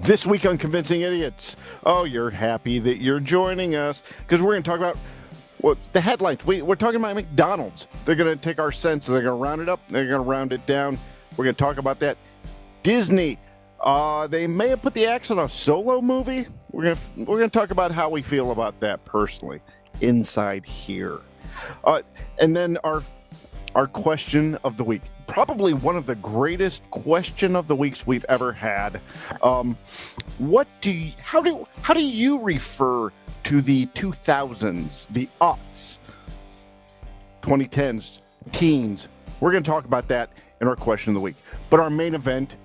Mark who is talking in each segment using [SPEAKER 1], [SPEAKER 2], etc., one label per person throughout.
[SPEAKER 1] This week on Convincing Idiots. Oh, you're happy that you're joining us because we're going to talk about the headlines. We're talking about McDonald's. They're going to take our cents, they're going to round it up, they're going to round it down. We're going to talk about that. Disney. They may have put the axe on a Solo movie. We're going to talk about how we feel about that personally inside here. And then our question of the week. Probably one of the greatest question of the weeks we've ever had. How do you refer to the 2000s, the aughts, 2010s, teens? We're going to talk about that in our question of the week. But our main event,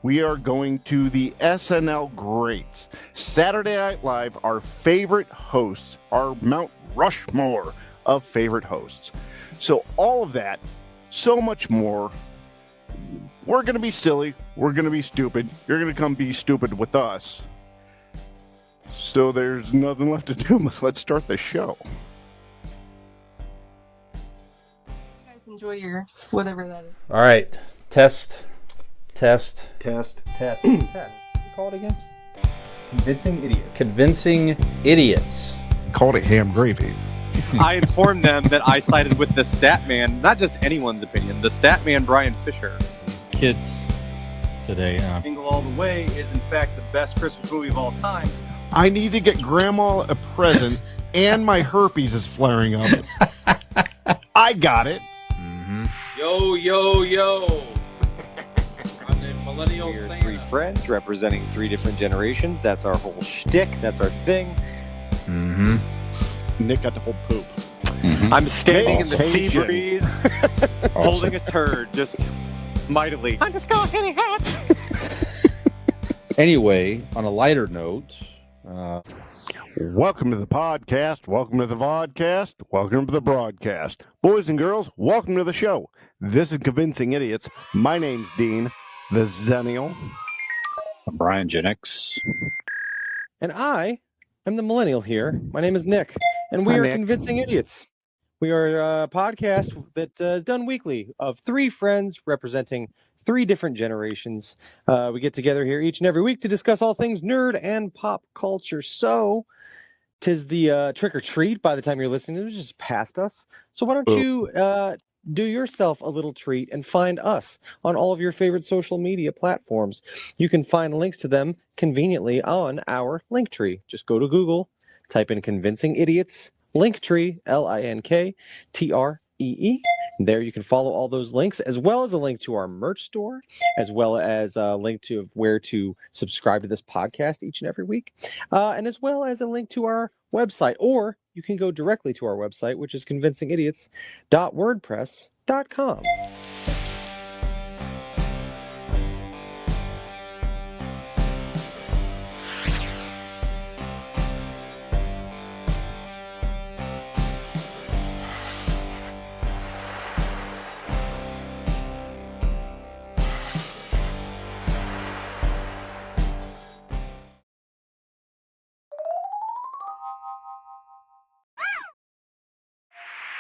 [SPEAKER 1] we are going to the SNL greats. Saturday Night Live, our favorite hosts, our Mount Rushmore of favorite hosts. So all of that, so much more. We're going to be silly. We're going to be stupid. You're going to come be stupid with us. So there's nothing left to do. Let's start the show.
[SPEAKER 2] You guys enjoy your whatever that is.
[SPEAKER 3] All right. Test.
[SPEAKER 1] Test.
[SPEAKER 3] Call it again?
[SPEAKER 4] Convincing Idiots.
[SPEAKER 3] Convincing Idiots.
[SPEAKER 1] Called it ham gravy.
[SPEAKER 4] I informed them that I sided with the stat man, not just anyone's opinion, the stat man Brian Fisher.
[SPEAKER 5] These kids today.
[SPEAKER 4] Jingle All the Way is in fact the best Christmas movie of all time.
[SPEAKER 1] I need to get Grandma a present, and my herpes is flaring up. I got it.
[SPEAKER 3] Mm-hmm.
[SPEAKER 6] Yo. I'm the millennial
[SPEAKER 7] We're
[SPEAKER 6] Santa.
[SPEAKER 7] three friends representing three different generations. That's our whole shtick. That's our thing.
[SPEAKER 3] Mm-hmm.
[SPEAKER 1] Nick got the whole poop.
[SPEAKER 5] Mm-hmm.
[SPEAKER 7] I'm standing in the sea
[SPEAKER 1] Caucasian.
[SPEAKER 7] breeze, holding a turd, just mightily. I'm just going hitting hats.
[SPEAKER 5] Anyway, on a lighter note,
[SPEAKER 1] Welcome to the podcast. Welcome to the vodcast. Welcome to the broadcast. Boys and girls, welcome to the show. This is Convincing Idiots. My name's Dean, the Zennial.
[SPEAKER 5] Brian Gen X.
[SPEAKER 3] And I am the millennial here. My name is Nick, and we
[SPEAKER 1] Hi,
[SPEAKER 3] are
[SPEAKER 1] Nick.
[SPEAKER 3] Convincing Idiots. We are a podcast that is done weekly of three friends representing three different generations. We get together here each and every week to discuss all things nerd and pop culture. So, 'tis the trick or treat by the time you're listening. It's just past us. So why don't you do yourself a little treat and find us on all of your favorite social media platforms. You can find links to them conveniently on our link tree. Just go to Google, type in Convincing Idiots Linktree, LINKTREE. There you can follow all those links, as well as a link to our merch store, as well as a link to where to subscribe to this podcast each and every week, and as well as a link to our website. Or you can go directly to our website, which is convincingidiots.wordpress.com.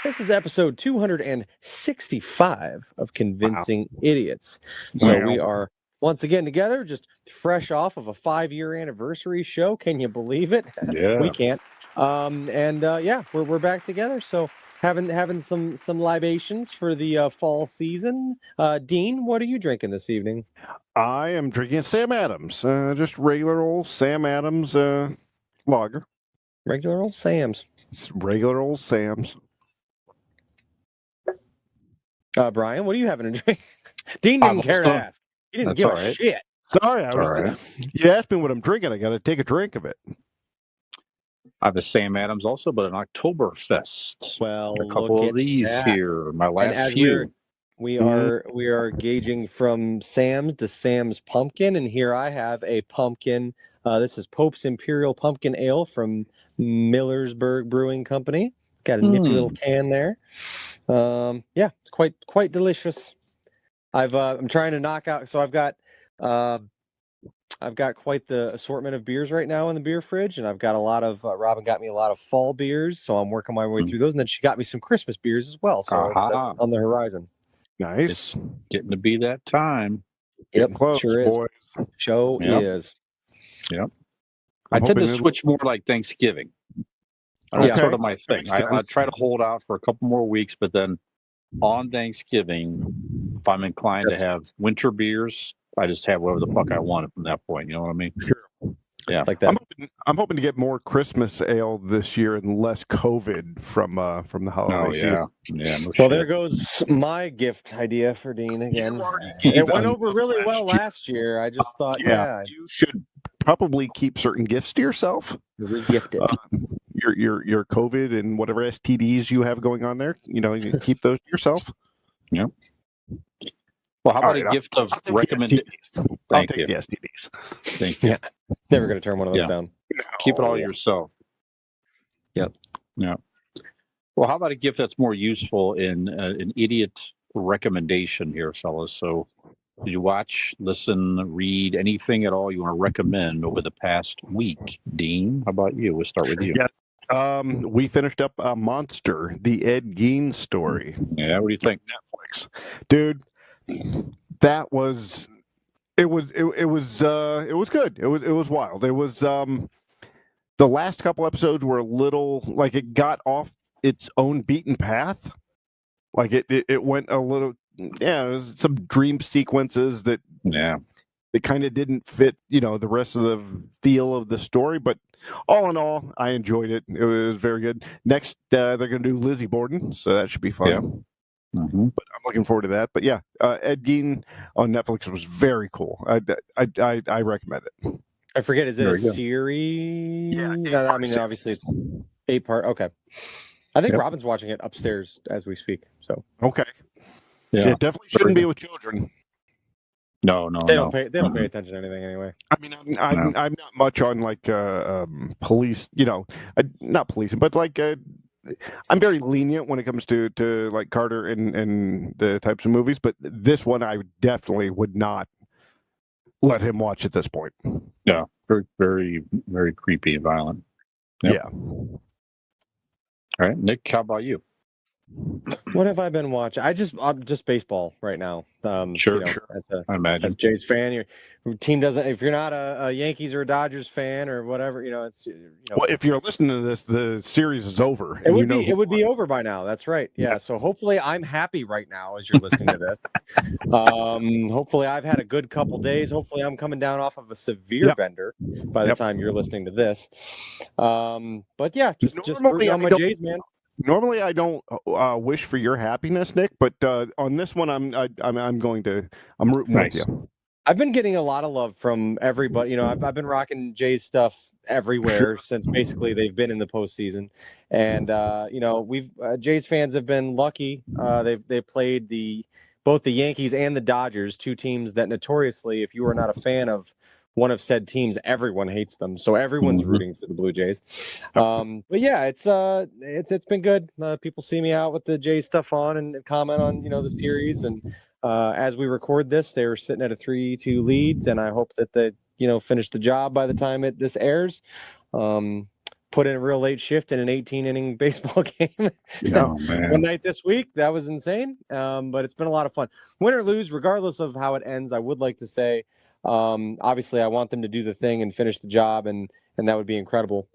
[SPEAKER 3] This is episode 265 of Convincing Idiots. So
[SPEAKER 1] Wow.
[SPEAKER 3] we are once again together, just fresh off of a 5-year anniversary show. Can you believe it?
[SPEAKER 5] Yeah.
[SPEAKER 3] We can't. We're back together. So having some libations for the fall season. Dean, what are you drinking this evening?
[SPEAKER 1] I am drinking Sam Adams, just regular old Sam Adams lager.
[SPEAKER 3] Regular old Sam's.
[SPEAKER 1] It's regular old Sam's.
[SPEAKER 3] Brian, what are you having to drink? Dean didn't care to ask. He didn't
[SPEAKER 5] That's
[SPEAKER 3] give
[SPEAKER 5] all
[SPEAKER 3] a
[SPEAKER 5] right.
[SPEAKER 3] shit.
[SPEAKER 1] Sorry,
[SPEAKER 5] All right.
[SPEAKER 1] You asked me what I'm drinking. I got to take a drink of it.
[SPEAKER 5] I have a Sam Adams also, but an Oktoberfest.
[SPEAKER 3] Well,
[SPEAKER 5] A couple
[SPEAKER 3] look
[SPEAKER 5] of
[SPEAKER 3] at
[SPEAKER 5] these
[SPEAKER 3] that.
[SPEAKER 5] here. My
[SPEAKER 3] And
[SPEAKER 5] last
[SPEAKER 3] as
[SPEAKER 5] few.
[SPEAKER 3] we are gauging from Sam's to Sam's Pumpkin, and here I have a pumpkin. This is Pope's Imperial Pumpkin Ale from Millersburg Brewing Company. Got a nifty little can there. It's quite delicious. I'm trying to knock out. So I've got quite the assortment of beers right now in the beer fridge, and I've got a lot of Robin got me a lot of fall beers, so I'm working my way through those, and then she got me some Christmas beers as well. So that's on the horizon.
[SPEAKER 1] Nice.
[SPEAKER 5] Getting to be that time.
[SPEAKER 1] Getting close,
[SPEAKER 3] sure is.
[SPEAKER 1] boys.
[SPEAKER 3] Show
[SPEAKER 5] Yep.
[SPEAKER 3] is.
[SPEAKER 5] Yep.
[SPEAKER 1] I'm
[SPEAKER 5] I tend to
[SPEAKER 1] hoping
[SPEAKER 5] switch more like Thanksgiving. That's
[SPEAKER 1] Okay.
[SPEAKER 5] sort of my
[SPEAKER 1] That
[SPEAKER 5] thing.
[SPEAKER 1] makes
[SPEAKER 5] I
[SPEAKER 1] sense.
[SPEAKER 5] try to hold out for a couple more weeks, but then on Thanksgiving, if I'm inclined to have winter beers, I just have whatever the fuck I want from that point. You know what I mean?
[SPEAKER 1] Sure.
[SPEAKER 5] Yeah.
[SPEAKER 3] Like that.
[SPEAKER 1] I'm hoping to get more Christmas ale this year and less COVID from the holiday
[SPEAKER 5] Oh,
[SPEAKER 1] season.
[SPEAKER 5] yeah. No
[SPEAKER 3] Well,
[SPEAKER 5] shit.
[SPEAKER 3] there goes my gift idea for Dean again.
[SPEAKER 1] You already gave
[SPEAKER 3] It went
[SPEAKER 1] enough
[SPEAKER 3] over really well
[SPEAKER 1] last year.
[SPEAKER 3] last year. I just thought,
[SPEAKER 1] Yeah, you should probably keep certain gifts to yourself.
[SPEAKER 3] re-gift it.
[SPEAKER 1] Your COVID and whatever STDs you have going on there. You keep those to yourself.
[SPEAKER 5] Yep. Well, how about
[SPEAKER 1] All right,
[SPEAKER 5] a gift of
[SPEAKER 1] I'll take
[SPEAKER 5] recommendation?
[SPEAKER 1] the STDs. I'll
[SPEAKER 5] Thank
[SPEAKER 1] take
[SPEAKER 5] you.
[SPEAKER 1] the STDs.
[SPEAKER 5] Thank you.
[SPEAKER 3] Yeah. Never going to turn one of those
[SPEAKER 5] Yeah.
[SPEAKER 3] down.
[SPEAKER 5] Keep it all
[SPEAKER 1] No.
[SPEAKER 5] yourself.
[SPEAKER 3] Yep.
[SPEAKER 5] Yeah. Well, how about a gift that's more useful in an idiot recommendation here, fellas? So, did you watch, listen, read anything at all you want to recommend over the past week? Dean, how about you? We'll start with you.
[SPEAKER 1] Yeah. We finished up Monster, the Ed Gein story.
[SPEAKER 5] Yeah, what do you think?
[SPEAKER 1] Netflix, dude. That was. It was good. It was wild. It was the last couple episodes were a little like it got off its own beaten path. Like it went a little, yeah, there was some dream sequences that kind of didn't fit, the rest of the feel of the story. But all in all, I enjoyed it. It was very good. Next, they're going to do Lizzie Borden, so that should be fun.
[SPEAKER 5] Yeah. Mm-hmm.
[SPEAKER 1] But I'm looking forward to that. But yeah, Ed Gein on Netflix was very cool. I recommend it.
[SPEAKER 3] I forget, is it
[SPEAKER 5] Very
[SPEAKER 3] a
[SPEAKER 5] good.
[SPEAKER 3] series?
[SPEAKER 1] Yeah,
[SPEAKER 3] No, I mean, obviously it's 8-part. Okay. I think Robin's watching it upstairs as we speak. So
[SPEAKER 1] Okay.
[SPEAKER 5] Yeah.
[SPEAKER 1] It definitely shouldn't be with children.
[SPEAKER 5] No.
[SPEAKER 3] they don't pay attention to anything anyway.
[SPEAKER 1] I mean, I'm not much on like police, not policing, but like I'm very lenient when it comes to like Carter and the types of movies. But this one, I definitely would not let him watch at this point.
[SPEAKER 5] Yeah. Very, very, very creepy and violent. Yep.
[SPEAKER 1] Yeah.
[SPEAKER 5] All right, Nick, how about you?
[SPEAKER 3] What have I been watching? I'm just baseball right now.
[SPEAKER 5] Sure. I
[SPEAKER 3] As
[SPEAKER 5] imagine.
[SPEAKER 3] Jay's fan, your team doesn't. If you're not a Yankees or a Dodgers fan or whatever, it's.
[SPEAKER 1] Well, if you're listening to this, the series is over.
[SPEAKER 3] It would be over by now. That's right. Yeah. So hopefully I'm happy right now as you're listening to this. Hopefully I've had a good couple days. Hopefully I'm coming down off of a severe bender by the time you're listening to this. But yeah, just working on my Jays, man.
[SPEAKER 1] Normally, I don't wish for your happiness, Nick, but on this one, I'm rooting with you.
[SPEAKER 3] I've been getting a lot of love from everybody. I've been rocking Jays stuff everywhere since basically they've been in the postseason, and we've Jays fans have been lucky. They played both the Yankees and the Dodgers, two teams that notoriously, if you are not a fan of one of said teams, everyone hates them. So everyone's rooting for the Blue Jays. But yeah, it's been good. People see me out with the Jays stuff on and comment on the series. And as we record this, they were sitting at a 3-2 lead, and I hope that they finish the job by the time this airs. Put in a real late shift in an 18-inning baseball game one night this week. That was insane. But it's been a lot of fun. Win or lose, regardless of how it ends, I would like to say, obviously I want them to do the thing and finish the job, and that would be incredible.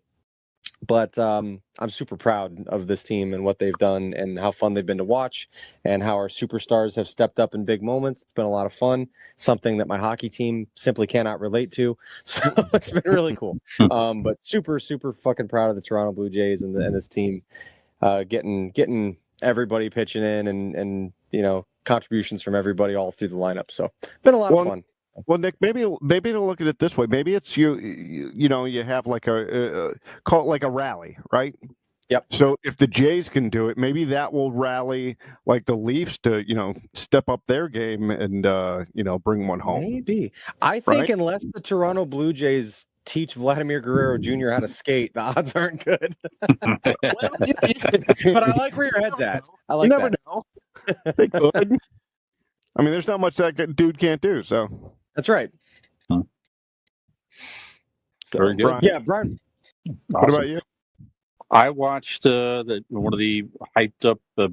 [SPEAKER 3] But I'm super proud of this team and what they've done and how fun they've been to watch and how our superstars have stepped up in big moments. It's been a lot of fun, something that my hockey team simply cannot relate to. So it's been really cool. But super, super fucking proud of the Toronto Blue Jays and this team getting everybody pitching in and contributions from everybody all through the lineup. So been a lot of fun.
[SPEAKER 1] Well, Nick, maybe to look at it this way. Maybe it's you have like call it like a rally, right?
[SPEAKER 3] Yep.
[SPEAKER 1] So if the Jays can do it, maybe that will rally like the Leafs to step up their game and bring one home.
[SPEAKER 3] Maybe. I think unless the Toronto Blue Jays teach Vladimir Guerrero Jr. how to skate, the odds aren't good. But I like where your head's at. I like
[SPEAKER 1] you never know. They could. I mean, there's not much that dude can't do. So
[SPEAKER 3] that's right.
[SPEAKER 5] So, very good.
[SPEAKER 1] Brian,
[SPEAKER 3] yeah, Brian.
[SPEAKER 5] Awesome.
[SPEAKER 1] What about you?
[SPEAKER 5] I watched one of the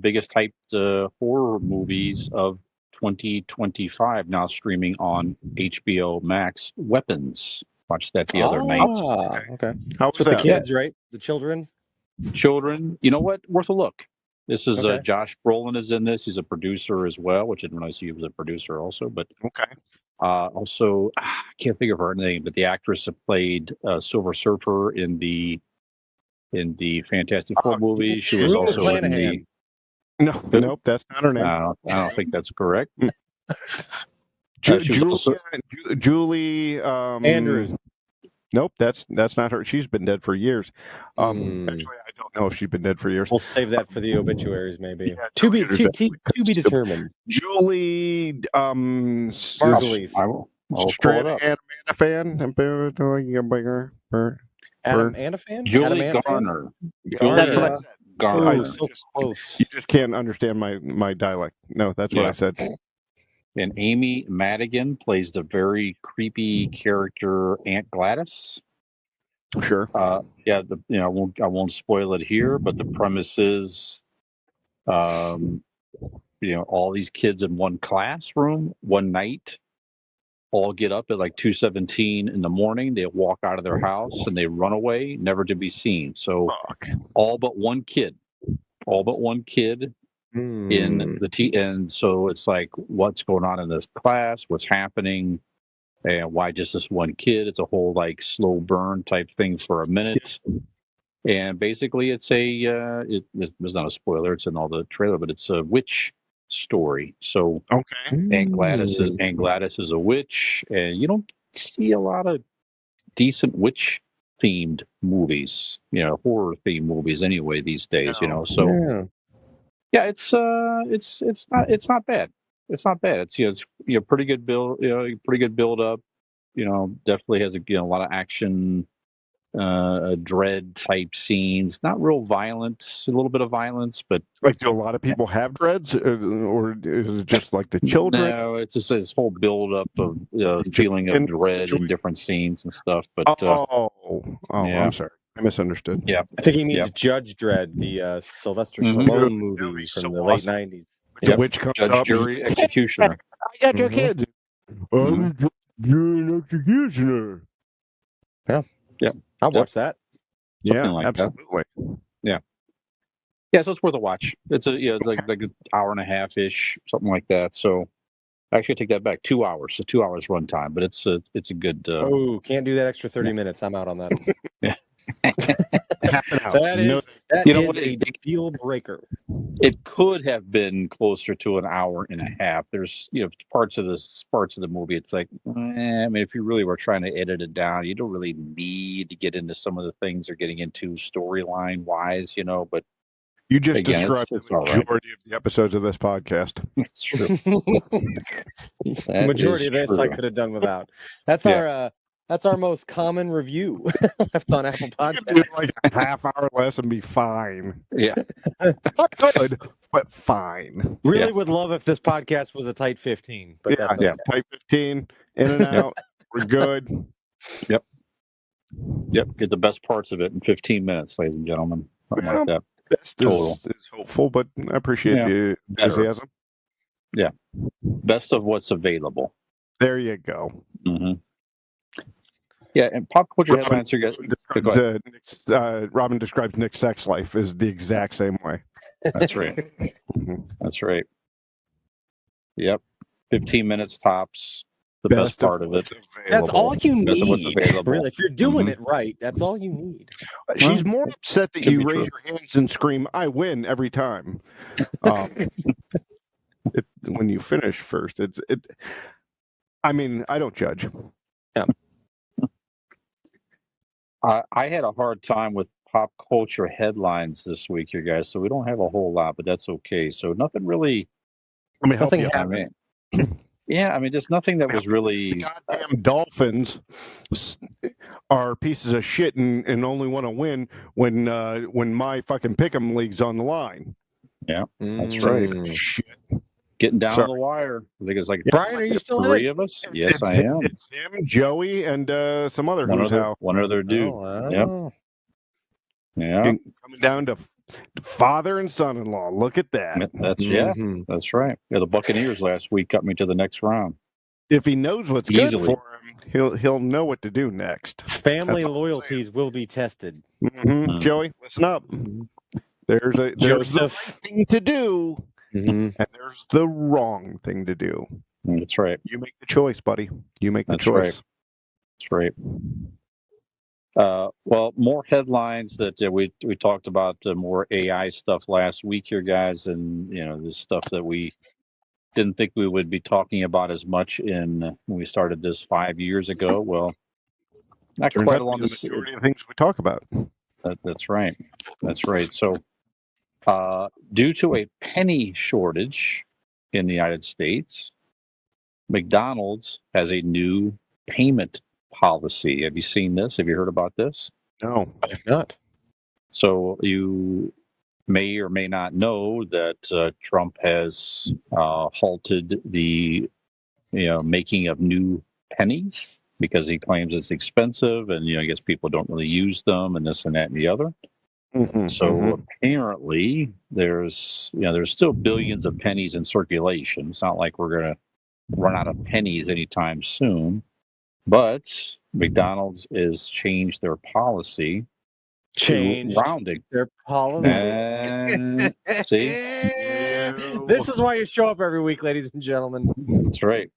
[SPEAKER 5] biggest hyped horror movies of 2025, now streaming on HBO Max. Weapons. Watched that the other night.
[SPEAKER 3] Okay.
[SPEAKER 1] How
[SPEAKER 3] It's
[SPEAKER 1] was
[SPEAKER 3] with the
[SPEAKER 1] that?
[SPEAKER 3] kids, right? The children.
[SPEAKER 5] Children, you know what? Worth a look. This is
[SPEAKER 3] Okay.
[SPEAKER 5] Josh Brolin is in this. He's a producer as well, which I didn't realize he was a producer also. But
[SPEAKER 1] Okay.
[SPEAKER 5] also, I can't think of her name, but the actress that played Silver Surfer in the Fantastic Four movie. She was
[SPEAKER 3] Rue
[SPEAKER 5] also in
[SPEAKER 3] McClanahan.
[SPEAKER 1] Nope, that's not her name.
[SPEAKER 5] I don't think that's correct.
[SPEAKER 1] Ju-
[SPEAKER 5] she was
[SPEAKER 1] Julia,
[SPEAKER 5] also-
[SPEAKER 1] Julie
[SPEAKER 3] Andrews.
[SPEAKER 1] Nope, that's not her. She's been dead for years.
[SPEAKER 3] Hmm.
[SPEAKER 1] Actually, I don't know if she's been dead for years.
[SPEAKER 3] We'll save that for the obituaries, maybe.
[SPEAKER 1] Yeah,
[SPEAKER 3] to be
[SPEAKER 1] determined.
[SPEAKER 3] determined.
[SPEAKER 1] Julie
[SPEAKER 3] Margulies.
[SPEAKER 5] I'll pull it up.
[SPEAKER 3] Adam Anafan?
[SPEAKER 5] Julie
[SPEAKER 3] Adam Anafan?
[SPEAKER 5] Garner.
[SPEAKER 1] That's what I said.
[SPEAKER 3] Oh,
[SPEAKER 1] I
[SPEAKER 3] so close.
[SPEAKER 1] You just can't understand my dialect. No, that's what I said.
[SPEAKER 5] And Amy Madigan plays the very creepy character Aunt Gladys.
[SPEAKER 1] Sure.
[SPEAKER 5] I won't spoil it here, but the premise is, all these kids in one classroom one night all get up at like 2:17 in the morning. They walk out of their house and they run away, never to be seen. So all but one kid in the and so it's like, what's going on in this class? What's happening? And why just this one kid? It's a whole like slow burn type thing for a minute. And basically, it's it's not a spoiler. It's in all the trailer, but it's a witch story. So Aunt Gladys is a witch, and you don't see a lot of decent witch themed movies, horror themed movies anyway these days. So it's not bad. It's not bad. It's pretty good build. Pretty good build up. Definitely has a lot of action. Dread type scenes, not real violent, a little bit of violence, but
[SPEAKER 1] like, do a lot of people have dreads, or is it just like the children?
[SPEAKER 5] No, it's just this whole build up of feeling of dread in different scenes and stuff. But
[SPEAKER 1] I'm sorry, I misunderstood.
[SPEAKER 5] Yeah,
[SPEAKER 3] I think he means Judge Dredd, the Sylvester Stallone movie from the late '90s.
[SPEAKER 1] The witch comes
[SPEAKER 5] Judge,
[SPEAKER 1] up,
[SPEAKER 5] Jury, Executioner.
[SPEAKER 1] I got your kid. I'm an executioner.
[SPEAKER 3] Yeah, I'll watch that.
[SPEAKER 1] Yeah,
[SPEAKER 5] like
[SPEAKER 1] absolutely.
[SPEAKER 5] Yeah, so it's worth a watch. It's it's like an hour and a half ish, something like that. So actually, I take that back. 2 hours, so 2 hours runtime, but it's a good.
[SPEAKER 3] Can't do that extra 30 minutes. I'm out on that.
[SPEAKER 5] Yeah.
[SPEAKER 3] That is a deal breaker.
[SPEAKER 5] It could have been closer to an hour and a half. There's parts of the movie. It's like, if you really were trying to edit it down, you don't really need to get into some of the things they're getting into storyline wise, But
[SPEAKER 1] you just described the majority of the episodes of this podcast.
[SPEAKER 5] That's true.
[SPEAKER 3] The majority of this I could have done without. That's our most common review left on Apple Podcasts.
[SPEAKER 1] Like a half hour less and be fine.
[SPEAKER 5] Yeah.
[SPEAKER 1] Not good, but fine.
[SPEAKER 3] Really would love if this podcast was a tight 15. But that's okay.
[SPEAKER 1] Tight 15, in and out. We're good.
[SPEAKER 5] Yep. Get the best parts of it in 15 minutes, ladies and gentlemen. Something like that.
[SPEAKER 1] Best is hopeful, but I appreciate the enthusiasm.
[SPEAKER 5] Yeah. Best of what's available.
[SPEAKER 1] There you go.
[SPEAKER 5] Mm-hmm. Yeah, and pop culture headlines.
[SPEAKER 1] Robin describes Nick's sex life is the exact same way.
[SPEAKER 5] That's right. That's right. Yep. 15 minutes tops. The best part of it.
[SPEAKER 3] That's all you need.
[SPEAKER 5] Best of what's available.
[SPEAKER 3] Really, if you're doing it right, that's all you need.
[SPEAKER 1] She's more upset that you raise your hands and scream, "I win" every time. When you finish first, I don't judge.
[SPEAKER 3] Yeah.
[SPEAKER 5] I had a hard time with pop culture headlines this week, you guys. So we don't have a whole lot, but that's okay. So nothing really.
[SPEAKER 3] Nothing
[SPEAKER 5] happened. Just nothing that was really.
[SPEAKER 1] The goddamn Dolphins are pieces of shit and only want to win when my fucking pick'em league's on the line.
[SPEAKER 5] Yeah, that's right.
[SPEAKER 1] Shit.
[SPEAKER 5] Getting down to the wire. I think it's like
[SPEAKER 3] Brian, are you still
[SPEAKER 5] three of us? Yes, I am.
[SPEAKER 1] It's him, Joey, and some other
[SPEAKER 5] one other dude.
[SPEAKER 3] Oh, wow.
[SPEAKER 5] Yep. Yeah.
[SPEAKER 1] Coming down to Father and son-in-law. Look at that.
[SPEAKER 5] That's
[SPEAKER 3] Mhm.
[SPEAKER 5] that's right. Yeah, the Buccaneers last week got me to the next round.
[SPEAKER 1] If he knows what's
[SPEAKER 5] Easily.
[SPEAKER 1] good for him, he'll know what to do next.
[SPEAKER 3] Family
[SPEAKER 1] That's all I'm
[SPEAKER 3] loyalties will be tested.
[SPEAKER 1] Mm-hmm. Joey, listen up. There's the
[SPEAKER 3] Joseph.
[SPEAKER 1] right thing to do,
[SPEAKER 3] Mhm.
[SPEAKER 1] and there's the wrong thing to do.
[SPEAKER 5] That's right.
[SPEAKER 1] You make the choice, buddy. You make the
[SPEAKER 5] That's
[SPEAKER 1] choice.
[SPEAKER 5] That's right. Well, more headlines that we talked about, more AI stuff last week here, guys, and this stuff that we didn't think we would be talking about as much when we started this 5 years ago. Well, not
[SPEAKER 1] Turns
[SPEAKER 5] quite
[SPEAKER 1] out to
[SPEAKER 5] along
[SPEAKER 1] be the
[SPEAKER 5] this.
[SPEAKER 1] majority of things we talk about.
[SPEAKER 5] That's right. That's right. So, due to a penny shortage in the United States, McDonald's has a new payment policy. Have you seen this? Have you heard about this?
[SPEAKER 1] No.
[SPEAKER 3] I have not.
[SPEAKER 5] So you may or may not know that Trump has halted the making of new pennies because he claims it's expensive, and I guess people don't really use them, and this and that and the other.
[SPEAKER 1] Mm-hmm,
[SPEAKER 5] So apparently, there's still billions of pennies in circulation. It's not like we're going to run out of pennies anytime soon. But McDonald's has changed their policy
[SPEAKER 3] Changed
[SPEAKER 5] to rounding.
[SPEAKER 3] their policy.
[SPEAKER 5] And see,
[SPEAKER 3] This is why you show up every week, ladies and gentlemen.
[SPEAKER 5] that's right.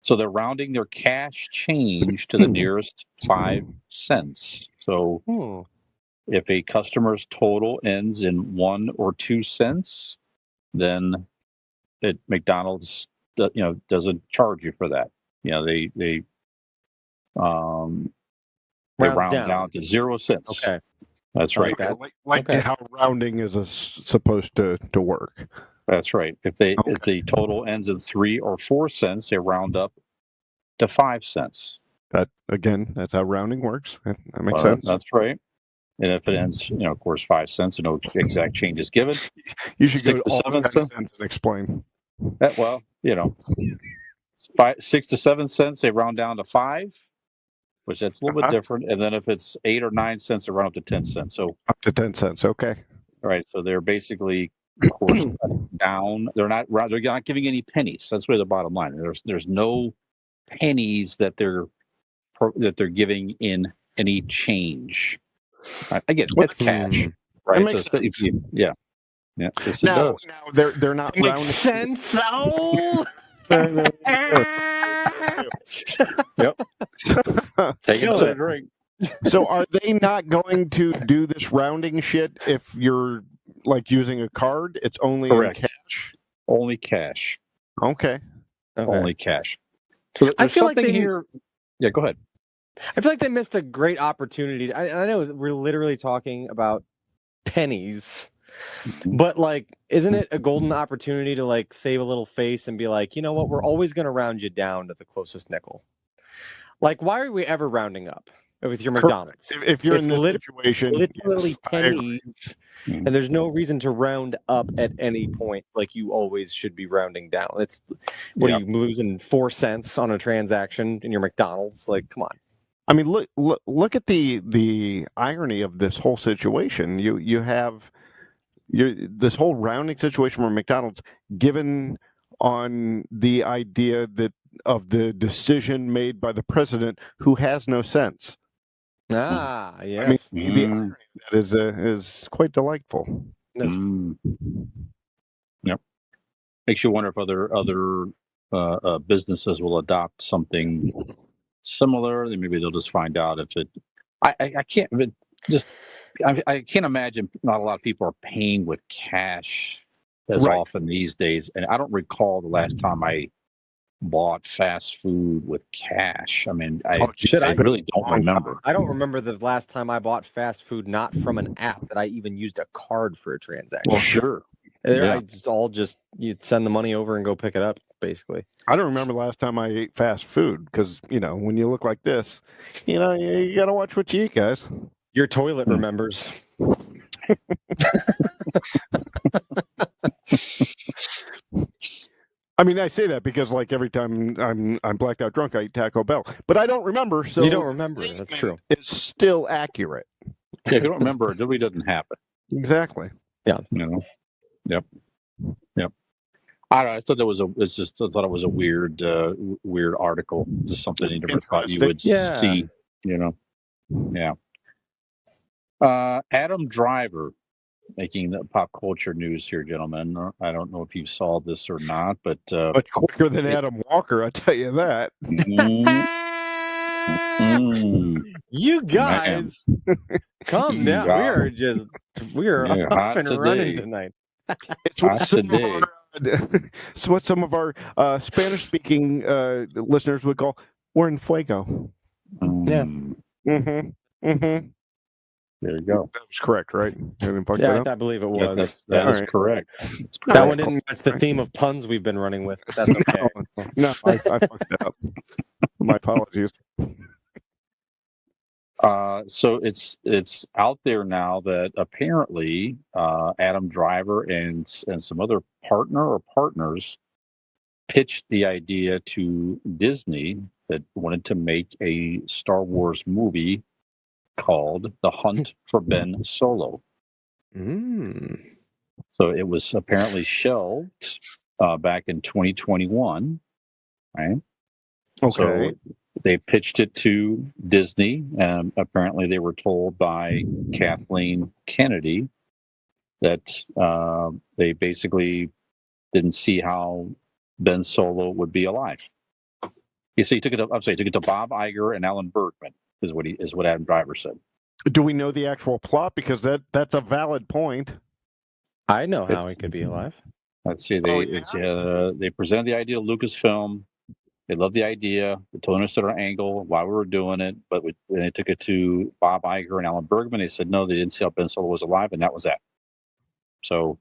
[SPEAKER 5] So they're rounding their cash change to the nearest 5 cents. So if a customer's total ends in 1 or 2 cents, then McDonald's doesn't charge you for that. They round down to 0 cents.
[SPEAKER 3] Okay.
[SPEAKER 5] That's
[SPEAKER 3] I
[SPEAKER 5] right.
[SPEAKER 3] like that.
[SPEAKER 1] Like
[SPEAKER 3] Okay.
[SPEAKER 1] how rounding is supposed to work.
[SPEAKER 5] That's right. If the total ends in 3 or 4 cents, they round up to 5 cents.
[SPEAKER 1] That's how rounding works. That makes sense.
[SPEAKER 5] That's right. And if it ends, of course, 5 cents, and no exact change is given.
[SPEAKER 1] You should go
[SPEAKER 5] 6
[SPEAKER 1] to
[SPEAKER 5] to
[SPEAKER 1] all
[SPEAKER 5] 7
[SPEAKER 1] 10
[SPEAKER 5] cents.
[SPEAKER 1] cents and explain.
[SPEAKER 5] 6 to 7 cents, they round down to 5, which that's a little bit different. And then if it's 8 or 9 cents, they round up to 10 cents. So
[SPEAKER 1] up to 10 cents. Okay.
[SPEAKER 5] All right. So they're basically, of course, down. They're not giving any pennies. That's really the bottom line. There's no pennies that they're giving in any change. Again, it's cash, right?
[SPEAKER 1] That makes sense.
[SPEAKER 5] Yeah. Yes, it
[SPEAKER 1] Now
[SPEAKER 5] does.
[SPEAKER 1] they're not
[SPEAKER 3] Makes
[SPEAKER 1] rounding.
[SPEAKER 3] sense. Oh.
[SPEAKER 5] Yep. Take
[SPEAKER 3] Kill
[SPEAKER 5] another
[SPEAKER 3] it.
[SPEAKER 5] drink.
[SPEAKER 1] So are they not going to do this rounding shit if you're like using a card? It's only
[SPEAKER 5] Correct.
[SPEAKER 1] in cash.
[SPEAKER 5] Only cash.
[SPEAKER 1] Okay.
[SPEAKER 5] Only cash. So
[SPEAKER 3] I feel like
[SPEAKER 5] something
[SPEAKER 3] they
[SPEAKER 5] here. Yeah, go ahead.
[SPEAKER 3] I feel like they missed a great opportunity. I know we're literally talking about pennies, but like, isn't it a golden opportunity to like save a little face and be like, you know what, we're always going to round you down to the closest nickel. Like, why are we ever rounding up with your McDonald's?
[SPEAKER 1] If you're
[SPEAKER 3] It's
[SPEAKER 1] in this situation,
[SPEAKER 3] literally
[SPEAKER 1] yes, I agree.
[SPEAKER 3] pennies, and there's no reason to round up at any point. Like you always should be rounding down. It's what are you losing 4 cents on a transaction in your McDonald's? Like, come on.
[SPEAKER 1] I mean, look at the irony of this whole situation. You have this whole rounding situation for McDonald's given on the idea of the decision made by the president, who has no sense.
[SPEAKER 3] Ah, yes.
[SPEAKER 1] I mean, the irony of that is quite delightful.
[SPEAKER 5] Yep. Makes you wonder if other businesses will adopt something similar. Maybe they'll just find out if it. I can't I can't imagine not a lot of people are paying with cash as often these days, and I don't recall the last time I bought fast food with cash. I mean, I really don't remember.
[SPEAKER 3] I don't remember the last time I bought fast food not from an app that I even used a card for a transaction.
[SPEAKER 5] Well, sure.
[SPEAKER 3] You'd send the money over and go pick it up, basically.
[SPEAKER 1] I don't remember the last time I ate fast food because, when you look like this, you got to watch what you eat, guys.
[SPEAKER 3] Your toilet remembers.
[SPEAKER 1] I mean, I say that because, like, every time I'm blacked out drunk, I eat Taco Bell, but I don't remember. So
[SPEAKER 3] you don't remember. That's true.
[SPEAKER 1] It's still accurate.
[SPEAKER 5] Yeah, if you don't remember, it really doesn't happen.
[SPEAKER 1] Exactly.
[SPEAKER 5] You know. Yep. I don't know. I thought that was I thought it was a weird, weird article. Just something you never thought you would
[SPEAKER 3] Yeah.
[SPEAKER 5] see. You know. Yeah. Adam Driver making the pop culture news here, gentlemen. I don't know if you saw this or not, but
[SPEAKER 1] Much quicker than Adam Walker, I tell you that.
[SPEAKER 3] You guys, calm down.
[SPEAKER 5] Yeah.
[SPEAKER 3] We are
[SPEAKER 5] Yeah,
[SPEAKER 3] off
[SPEAKER 5] hot
[SPEAKER 3] and running
[SPEAKER 5] today.
[SPEAKER 3] tonight.
[SPEAKER 1] It's what
[SPEAKER 5] Hot
[SPEAKER 1] some
[SPEAKER 5] today.
[SPEAKER 1] it's what some of our Spanish-speaking listeners would call "we're in fuego."
[SPEAKER 3] Yeah.
[SPEAKER 1] Mm-hmm. Mm-hmm.
[SPEAKER 5] There you go.
[SPEAKER 1] That was correct, right? I didn't fuck
[SPEAKER 3] Yeah,
[SPEAKER 1] that up?
[SPEAKER 3] I believe it was.
[SPEAKER 5] That
[SPEAKER 1] All
[SPEAKER 5] is
[SPEAKER 1] right.
[SPEAKER 5] correct. That's
[SPEAKER 3] That
[SPEAKER 5] correct.
[SPEAKER 3] one didn't match the theme of puns we've been running with, but that's okay.
[SPEAKER 1] No, I fucked that up. My apologies.
[SPEAKER 5] So it's out there now that apparently Adam Driver and some other partner or partners pitched the idea to Disney that wanted to make a Star Wars movie called The Hunt for Ben Solo. So it was apparently shelved back in 2021, right?
[SPEAKER 1] Okay.
[SPEAKER 5] So they pitched it to Disney, and apparently they were told by Kathleen Kennedy that they basically didn't see how Ben Solo would be alive. You see, he took it to, I'm sorry, he took it to Bob Iger and Alan Bergman, is what Adam Driver said.
[SPEAKER 1] Do we know the actual plot? Because that's a valid point.
[SPEAKER 3] I know how he could be alive.
[SPEAKER 5] Let's see, they presented the idea to Lucasfilm. They loved the idea. They told us our angle, why we were doing it, but when they took it to Bob Iger and Alan Bergman, they said no, they didn't see how Ben Solo was alive, and that was that. So,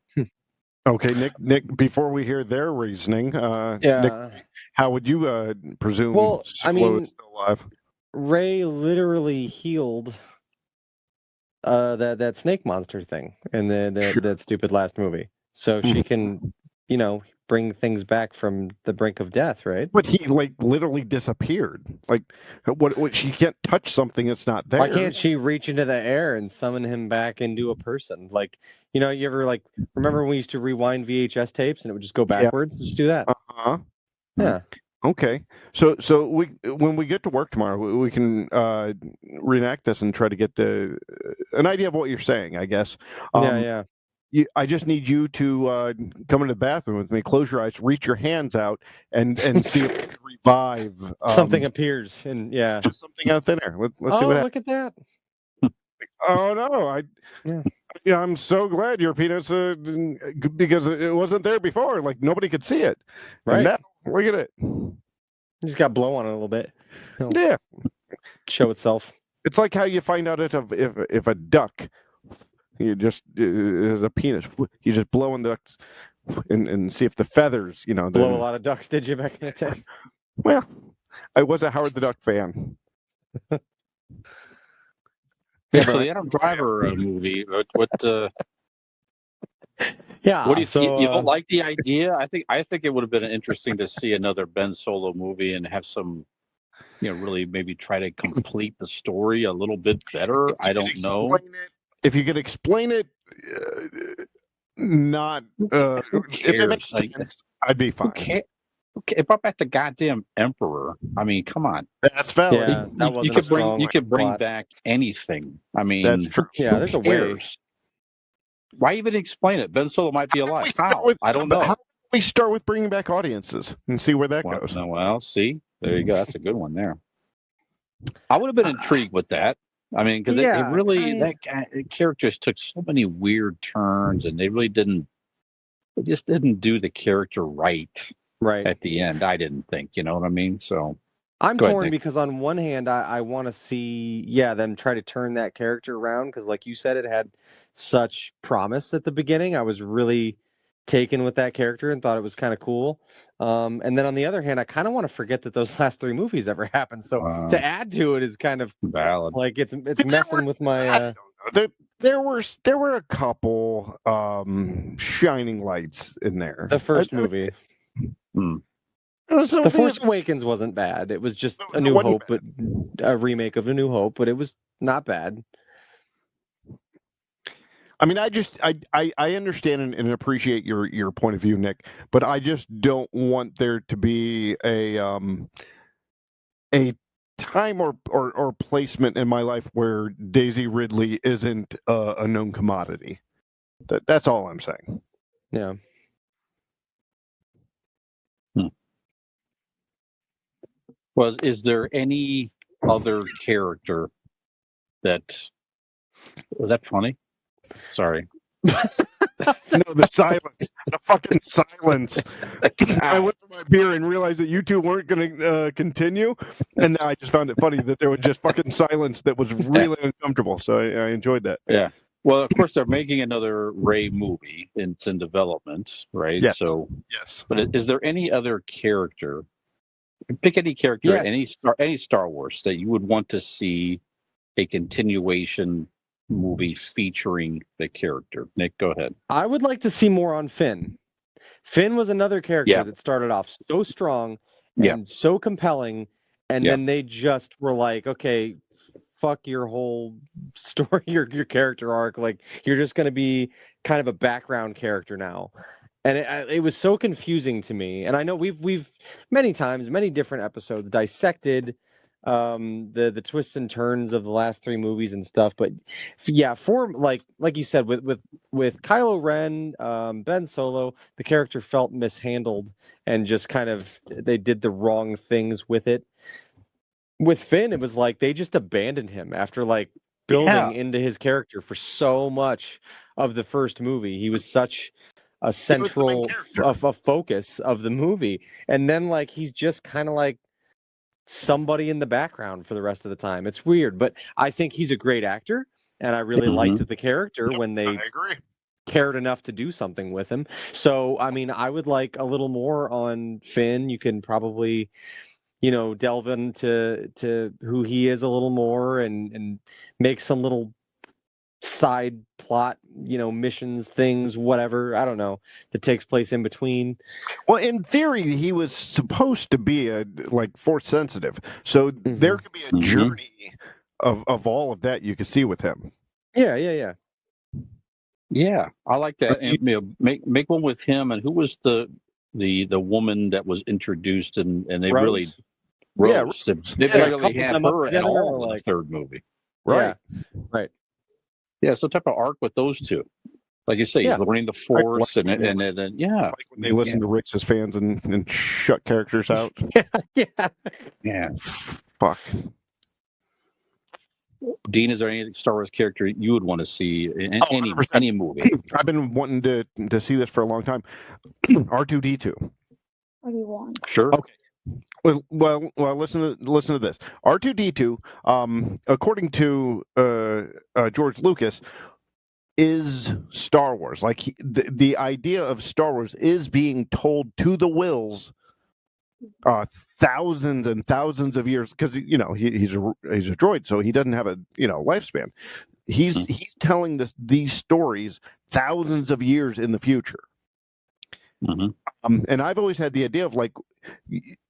[SPEAKER 1] okay, Nick. Before we hear their reasoning, Nick, how would you presume Solo is still alive?
[SPEAKER 3] Ray literally healed that snake monster thing in that stupid last movie, so she can, bring things back from the brink of death, right?
[SPEAKER 1] But he literally disappeared. What? She can't touch something that's not there.
[SPEAKER 3] Why can't she reach into the air and summon him back into a person? You ever remember when we used to rewind VHS tapes and it would just go backwards? Yeah. Just do that. Yeah.
[SPEAKER 1] Okay. So when we get to work tomorrow, we can reenact this and try to get an idea of what you're saying, I guess.
[SPEAKER 3] Yeah.
[SPEAKER 1] I just need you to come into the bathroom with me, close your eyes, reach your hands out, and see if you can revive.
[SPEAKER 3] Something appears, and
[SPEAKER 1] just something out there. Let's see what happens.
[SPEAKER 3] Look at that!
[SPEAKER 1] Oh no! I'm so glad your penis, because it wasn't there before. Nobody could see it.
[SPEAKER 3] Right.
[SPEAKER 1] And now, look at it.
[SPEAKER 3] You just got blow on it a little bit.
[SPEAKER 1] Yeah.
[SPEAKER 3] Show itself.
[SPEAKER 1] It's like how you find out if a duck. You just is a penis. You just blow in the ducks and see if the feathers,
[SPEAKER 3] blow a lot of ducks. Did you back in the day?
[SPEAKER 1] Well, I was a Howard the Duck fan.
[SPEAKER 5] Yeah, so the Adam Driver movie. What?
[SPEAKER 3] Yeah.
[SPEAKER 5] What do you think? You don't like the idea? I think it would have been interesting to see another Ben Solo movie and have some, really maybe try to complete the story a little bit better. I don't know.
[SPEAKER 1] If you could explain it, not if it makes sense, I'd be fine.
[SPEAKER 5] Okay, it brought back the goddamn Emperor. I mean, come on.
[SPEAKER 1] That's valid.
[SPEAKER 3] Yeah,
[SPEAKER 5] you could bring back anything. I mean,
[SPEAKER 1] that's true.
[SPEAKER 3] Yeah, there's a way.
[SPEAKER 5] Why even explain it? Ben Solo might be alive. How? I don't know.
[SPEAKER 1] How about we start with bringing back audiences and see where that goes?
[SPEAKER 5] Well, see, there you go. That's a good one there. I would have been intrigued with that. I mean, because that characters took so many weird turns, and they just didn't do the character right at the end. I didn't think, you know what I mean? So
[SPEAKER 3] I'm torn because on one hand, I want to see, them try to turn that character around because, like you said, it had such promise at the beginning. I was really taken with that character and thought it was kind of cool. And then on the other hand, I kind of want to forget that those last three movies ever happened. So to add to it is kind of
[SPEAKER 5] valid.
[SPEAKER 3] It's messing with my.
[SPEAKER 1] I don't know. There were a couple shining lights in there.
[SPEAKER 3] The first movie. The Force Awakens wasn't bad. It was just A New Hope, but a remake of A New Hope, but it was not bad.
[SPEAKER 1] I mean, I understand and appreciate your point of view, Nick, but I just don't want there to be a time or placement in my life where Daisy Ridley isn't a known commodity. That's all I'm saying.
[SPEAKER 3] Yeah.
[SPEAKER 5] Is there any other character that was that funny? Sorry.
[SPEAKER 1] No, the silence, the fucking silence. I went for my beer and realized that you two weren't going to continue, and I just found it funny that there was just fucking silence that was really uncomfortable. So I enjoyed that.
[SPEAKER 5] Yeah. Well, of course, they're making another Ray movie. It's in development, right?
[SPEAKER 1] Yes.
[SPEAKER 5] So,
[SPEAKER 1] yes.
[SPEAKER 5] But is there any other character? Pick any character,
[SPEAKER 3] Yes.
[SPEAKER 5] any Star Wars that you would want to see a continuation movie featuring the character. Nick, go ahead.
[SPEAKER 3] I would like to see more on Finn. Finn was another character that started off so strong and so compelling, and then they just were like, okay, fuck your whole story, your character arc. Like, you're just going to be kind of a background character now. And it was so confusing to me. And I know we've many times, many different episodes dissected the twists and turns of the last three movies and stuff. But yeah, for like you said, with Kylo Ren, Ben Solo, the character felt mishandled and just kind of they did the wrong things with it. With Finn, it was like they just abandoned him after like building into his character for so much of the first movie. He was such a central a focus of the movie, and then like he's just kind of like somebody in the background for the rest of the time. It's weird, but I think he's a great actor, and I really liked the character when they cared enough to do something with him. So I mean, I would like a little more on Finn. You can probably delve into who he is a little more and make some little side plot, missions, things, whatever, I don't know, that takes place in between.
[SPEAKER 1] Well, in theory, he was supposed to be like force sensitive, so there could be a journey of all of that you could see with him.
[SPEAKER 3] Yeah.
[SPEAKER 5] I like that. And make one with him. And who was the woman that was introduced and they
[SPEAKER 3] Rose?
[SPEAKER 5] really Rose. They barely had her at all in the third movie.
[SPEAKER 3] Right. Yeah. Right.
[SPEAKER 5] Yeah, some type of arc with those two. Like you say, he's learning the Force, and then
[SPEAKER 1] like when they listen to Rick's as fans and shut characters out.
[SPEAKER 5] Yeah.
[SPEAKER 1] Fuck.
[SPEAKER 5] Dean, is there any Star Wars character you would want to see in any movie?
[SPEAKER 1] I've been wanting to see this for a long time. R2D2.
[SPEAKER 8] What do you want?
[SPEAKER 5] Sure.
[SPEAKER 1] Okay. Well. Listen to this. R2D2, according to George Lucas, is Star Wars. Like the idea of Star Wars is being told to the Wills thousands and thousands of years, because he's a droid, so he doesn't have a lifespan. He's telling these stories thousands of years in the future. And I've always had the idea of like,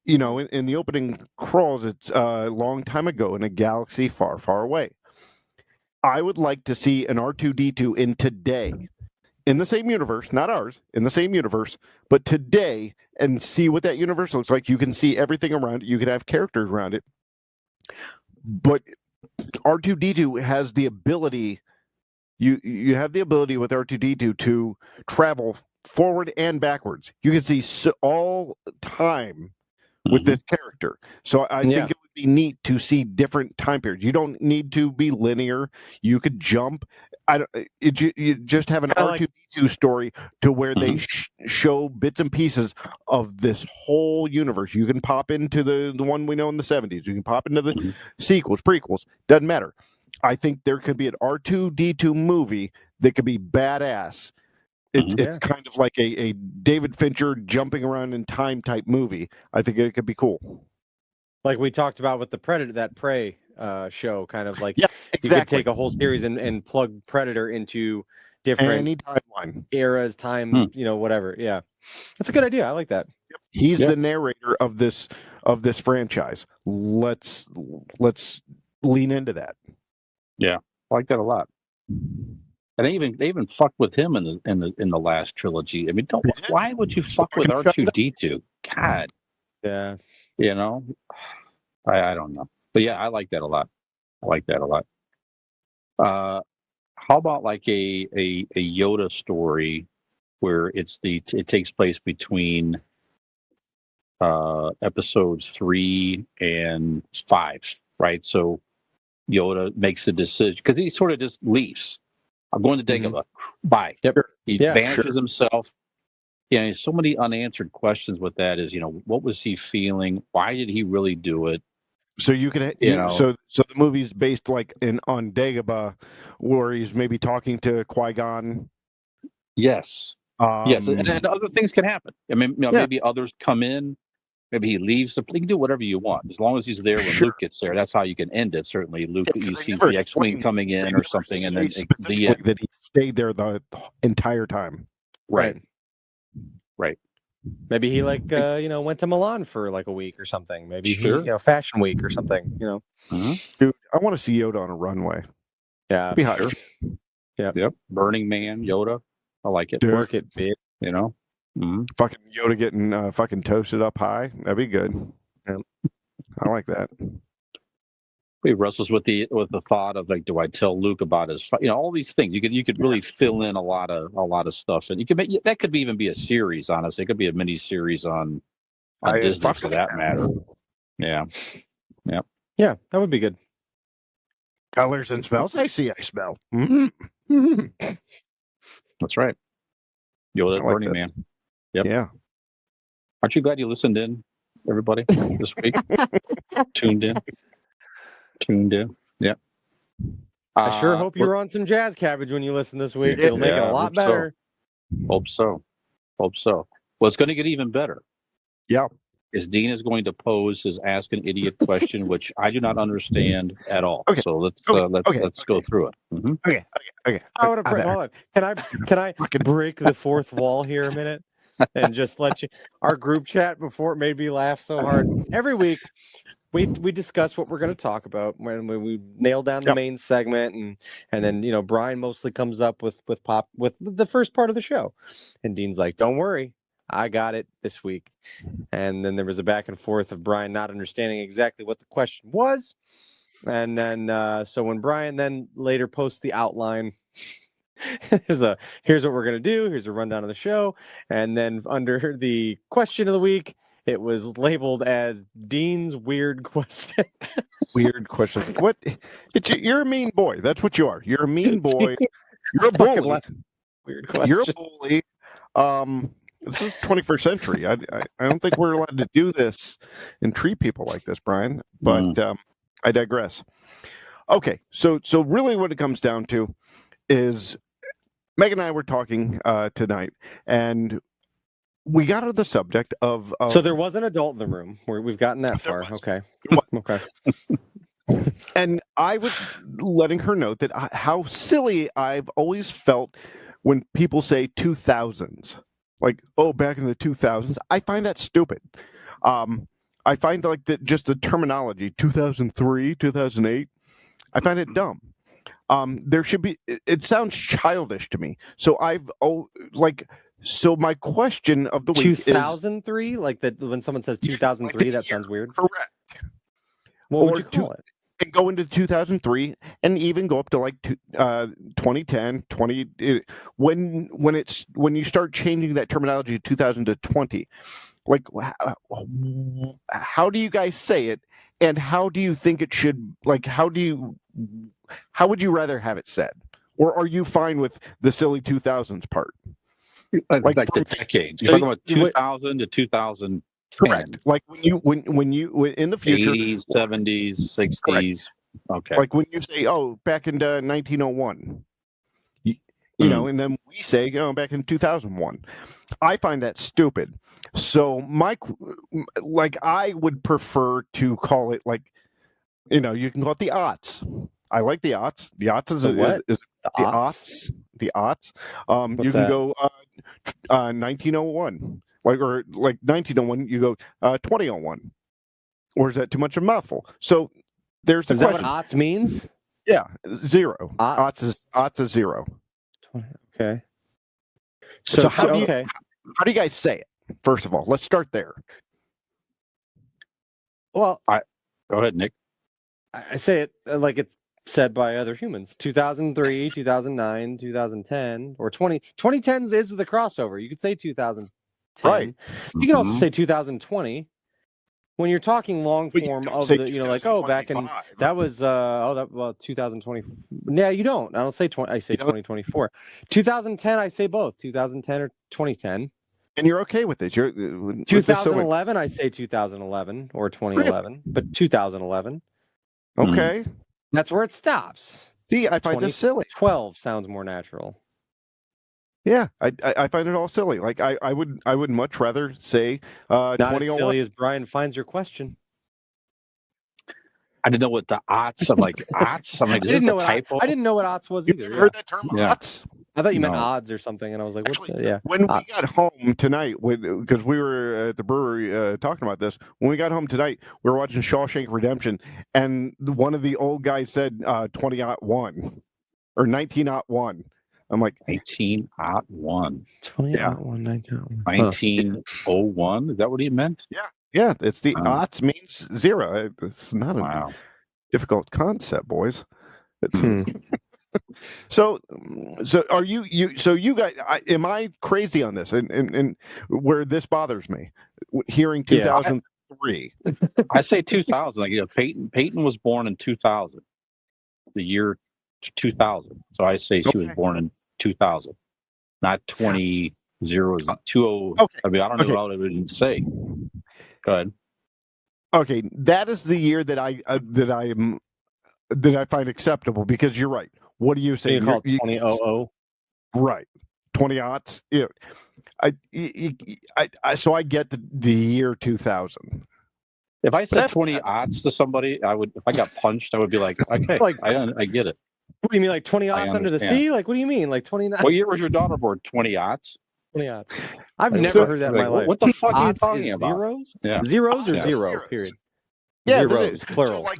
[SPEAKER 1] in the opening crawls, it's a long time ago in a galaxy far, far away. I would like to see an R2D2 in today, in the same universe, not ours, in the same universe, but today, and see what that universe looks like. You can see everything around it. You could have characters around it. But R2D2 has the ability, you have the ability with R2D2 to travel forward and backwards. You can see all time with this character. So I think it would be neat to see different time periods. You don't need to be linear. You could jump. You just have an R2D2 story to where they show bits and pieces of this whole universe. You can pop into the one we know in the 70s. You can pop into the sequels, prequels. Doesn't matter. I think there could be an R2D2 movie that could be badass. It's kind of like a David Fincher jumping around in time type movie. I think it could be cool.
[SPEAKER 3] Like we talked about with the Predator, that Prey show, kind of like
[SPEAKER 1] you
[SPEAKER 3] could take a whole series and plug Predator into different
[SPEAKER 1] any timeline,
[SPEAKER 3] eras, time, whatever. Yeah, that's a good idea. I like that.
[SPEAKER 1] He's the narrator of this franchise. Let's lean into that.
[SPEAKER 5] Yeah, I like that a lot. And they even fucked with him in the last trilogy. I mean, don't why would you fuck with
[SPEAKER 1] Fucking shut it up.
[SPEAKER 5] R2D2? God,
[SPEAKER 3] Yeah.
[SPEAKER 5] you know, I don't know, but yeah, I like that a lot. I like that a lot. How about like a Yoda story where it takes place between episode 3 and 5, right? So Yoda makes a decision because he sort of just leaves. I'm going to Dagobah. Bye.
[SPEAKER 3] Yep.
[SPEAKER 5] He
[SPEAKER 3] Yeah,
[SPEAKER 5] vanishes himself. Yeah, so many unanswered questions with that is, what was he feeling? Why did he really do it?
[SPEAKER 1] So you can so the movie's based like on Dagobah, where he's maybe talking to Qui-Gon.
[SPEAKER 5] Yes. Yes, and other things can happen. I mean, maybe others come in. Maybe he leaves. You can do whatever you want as long as he's there when Luke gets there. That's how you can end it. Certainly, Luke he sees the X-wing coming in or something, and then the end.
[SPEAKER 1] That he stayed there the entire time.
[SPEAKER 5] Right.
[SPEAKER 3] Maybe he went to Milan for like a week or something. Maybe he Fashion Week or something.
[SPEAKER 1] Dude, I want to see Yoda on a runway.
[SPEAKER 3] Yeah,
[SPEAKER 1] be hot.
[SPEAKER 3] Yep.
[SPEAKER 5] Burning Man, Yoda. I like it.
[SPEAKER 1] Dude.
[SPEAKER 3] Work it, bitch.
[SPEAKER 1] Fucking Yoda getting fucking toasted up high. That'd be good.
[SPEAKER 3] Yep.
[SPEAKER 1] I like that.
[SPEAKER 5] He wrestles with the thought of like, do I tell Luke about his? All these things. You could really fill in a lot of stuff, and you could make that could even be a series. Honestly, it could be a mini series on Disney for that matter. Yeah.
[SPEAKER 3] Yeah, that would be good.
[SPEAKER 1] Colors and smells. I see. I smell.
[SPEAKER 5] That's right. Yoda, like Burning Man. Yep.
[SPEAKER 1] Yeah.
[SPEAKER 5] Aren't you glad you listened in, everybody, this week? Tuned in. Yep.
[SPEAKER 3] I sure hope you were on some Jazz Cabbage when you listen this week. It'll make it a lot better.
[SPEAKER 5] Hope so. Well, it's going to get even better.
[SPEAKER 1] Yeah.
[SPEAKER 5] Is Dean is going to pose his Ask an Idiot question, which I do not understand at all.
[SPEAKER 1] Okay.
[SPEAKER 5] So let's go through it. Mm-hmm.
[SPEAKER 1] Okay.
[SPEAKER 3] Hold on. Can I break the fourth wall here a minute and just let you? Our group chat before it made me laugh so hard. Every week we discuss what we're going to talk about when we nail down the main segment, and then Brian mostly comes up with the first part of the show, and Dean's like, "Don't worry, I got it this week." And then there was a back and forth of Brian not understanding exactly what the question was. And then so when Brian then later posts the outline, here's what we're going to do. Here's a rundown of the show. And then under the question of the week, it was labeled as Dean's weird question.
[SPEAKER 1] Weird question. What? You're a mean boy. That's what you are. You're a mean boy. You're a bully.
[SPEAKER 3] Weird question.
[SPEAKER 1] You're a bully. This is 21st century. I don't think we're allowed to do this and treat people like this, Brian. But I digress. Okay, so really what it comes down to is Meg and I were talking tonight, and we got to the subject of
[SPEAKER 3] So there was an adult in the room. We've gotten that far. Okay. Okay.
[SPEAKER 1] And I was letting her know that how silly I've always felt when people say 2000s. Like, oh, back in the 2000s. I find that stupid. I find like that just the terminology 2003, 2008. I find it dumb. There should be. It sounds childish to me. So So my question of the week is
[SPEAKER 3] 2003. Like that when someone says 2003, that sounds weird.
[SPEAKER 1] Correct.
[SPEAKER 3] What would you call it?
[SPEAKER 1] And go into 2003 and even go up to like 2010, when you start changing that terminology 2000 to 20, like how do you guys say it, and how do you think it should, like how would you rather have it said, or are you fine with the silly 2000s part?
[SPEAKER 5] Like the decade. You're talking about 2000 to 2000.
[SPEAKER 1] Correct. Like when you in the future,
[SPEAKER 5] 80s, 70s, 60s. Correct. Okay.
[SPEAKER 1] Like when you say, "Oh, back in 1901," you know, and then we say, "Oh, back in 2001." I find that stupid. So I would prefer to call it like, you can call it the aughts. I like the aughts. The aughts is the aughts. The aughts. You can go 1901. Like 1901, you go 2001, or is that too much of a mouthful? So there's the question.
[SPEAKER 3] Is that what aughts means?
[SPEAKER 1] Yeah, zero. Aughts is zero.
[SPEAKER 3] Okay.
[SPEAKER 1] So how do you
[SPEAKER 3] okay.
[SPEAKER 1] how do you guys say it? First of all, let's start there.
[SPEAKER 3] Well,
[SPEAKER 5] Go ahead, Nick.
[SPEAKER 3] I say it like it's said by other humans. 2003, 2009, 2010, or 2010s is the crossover. You could say 2010.
[SPEAKER 1] Right.
[SPEAKER 3] You can also
[SPEAKER 5] Mhm.
[SPEAKER 3] say 2020. When you're talking long
[SPEAKER 1] But you
[SPEAKER 3] form
[SPEAKER 1] don't
[SPEAKER 3] of
[SPEAKER 1] say
[SPEAKER 3] the, like, back in
[SPEAKER 1] 2025.
[SPEAKER 3] that was 2020. Yeah, you don't. I don't say 20. I say
[SPEAKER 1] You don't?
[SPEAKER 3] 2024. 2010. I say both 2010 or 2010.
[SPEAKER 1] And you're okay with this. You're with this, so
[SPEAKER 3] 2011. I say 2011 or 2011, but 2011.
[SPEAKER 1] okay.
[SPEAKER 3] That's where it stops.
[SPEAKER 1] See, I find this silly.
[SPEAKER 3] 12 sounds more natural.
[SPEAKER 1] Yeah, I find it all silly. Like I would much rather say
[SPEAKER 3] Not as
[SPEAKER 1] 2001.
[SPEAKER 3] silly as Brian finds your question.
[SPEAKER 5] I didn't know what the aughts. I'm like, aughts? I'm like, is this a typo?
[SPEAKER 3] I didn't know what aughts was
[SPEAKER 1] You've
[SPEAKER 3] either.
[SPEAKER 1] never heard that term,
[SPEAKER 5] Yeah.
[SPEAKER 1] aughts?
[SPEAKER 3] I thought you meant
[SPEAKER 5] No.
[SPEAKER 3] odds or something, and I was like, what's
[SPEAKER 1] Actually,
[SPEAKER 3] yeah.
[SPEAKER 1] when we
[SPEAKER 3] odds.
[SPEAKER 1] got home tonight, because we were at the brewery talking about this, when we got home tonight, we were watching Shawshank Redemption, and one of the old guys said 2001 or 1901. I'm like,
[SPEAKER 5] 1901.
[SPEAKER 3] 2001, 1901.
[SPEAKER 5] 1901. Is that what he meant?
[SPEAKER 1] yeah, it's the
[SPEAKER 5] Wow.
[SPEAKER 1] aughts means zero. It's not a
[SPEAKER 5] Wow.
[SPEAKER 1] difficult concept, boys.
[SPEAKER 3] Hmm.
[SPEAKER 1] So are you? So you guys, am I crazy on this? And where this bothers me, hearing
[SPEAKER 3] Yeah.
[SPEAKER 1] 2003.
[SPEAKER 5] I say 2000. Like, Peyton was born in 2000, the year 2000. So I say she was
[SPEAKER 1] Okay.
[SPEAKER 5] born in 2000, not 20. 20.
[SPEAKER 1] Okay.
[SPEAKER 5] I mean, I don't know what I would say. Go ahead.
[SPEAKER 1] Okay, that is the year that I find acceptable, because you're right. What do you say?
[SPEAKER 3] You call it 2000?
[SPEAKER 1] Right, 20 aughts. Yeah, so I get the year 2000.
[SPEAKER 5] If I said
[SPEAKER 1] after
[SPEAKER 5] 20
[SPEAKER 1] that-
[SPEAKER 5] aughts to somebody, I would. If I got punched, I would be like, okay,
[SPEAKER 3] Like-
[SPEAKER 5] I get it.
[SPEAKER 3] What do you mean, like 20
[SPEAKER 5] I
[SPEAKER 3] aughts under the
[SPEAKER 5] understand.
[SPEAKER 3] sea? Like, what do you mean, like 29?
[SPEAKER 5] What year was your daughter born? 20 aughts.
[SPEAKER 3] 20 aughts. I've
[SPEAKER 5] Like,
[SPEAKER 3] never heard that in
[SPEAKER 5] like,
[SPEAKER 3] my life.
[SPEAKER 5] What the fuck are you
[SPEAKER 3] Aughts
[SPEAKER 5] talking
[SPEAKER 3] is
[SPEAKER 5] about?
[SPEAKER 3] zeros?
[SPEAKER 5] Yeah.
[SPEAKER 3] Zeros or
[SPEAKER 1] Yeah.
[SPEAKER 3] zero?
[SPEAKER 1] Zeros.
[SPEAKER 3] Period.
[SPEAKER 1] Yeah,
[SPEAKER 3] Zeros, plural.
[SPEAKER 1] So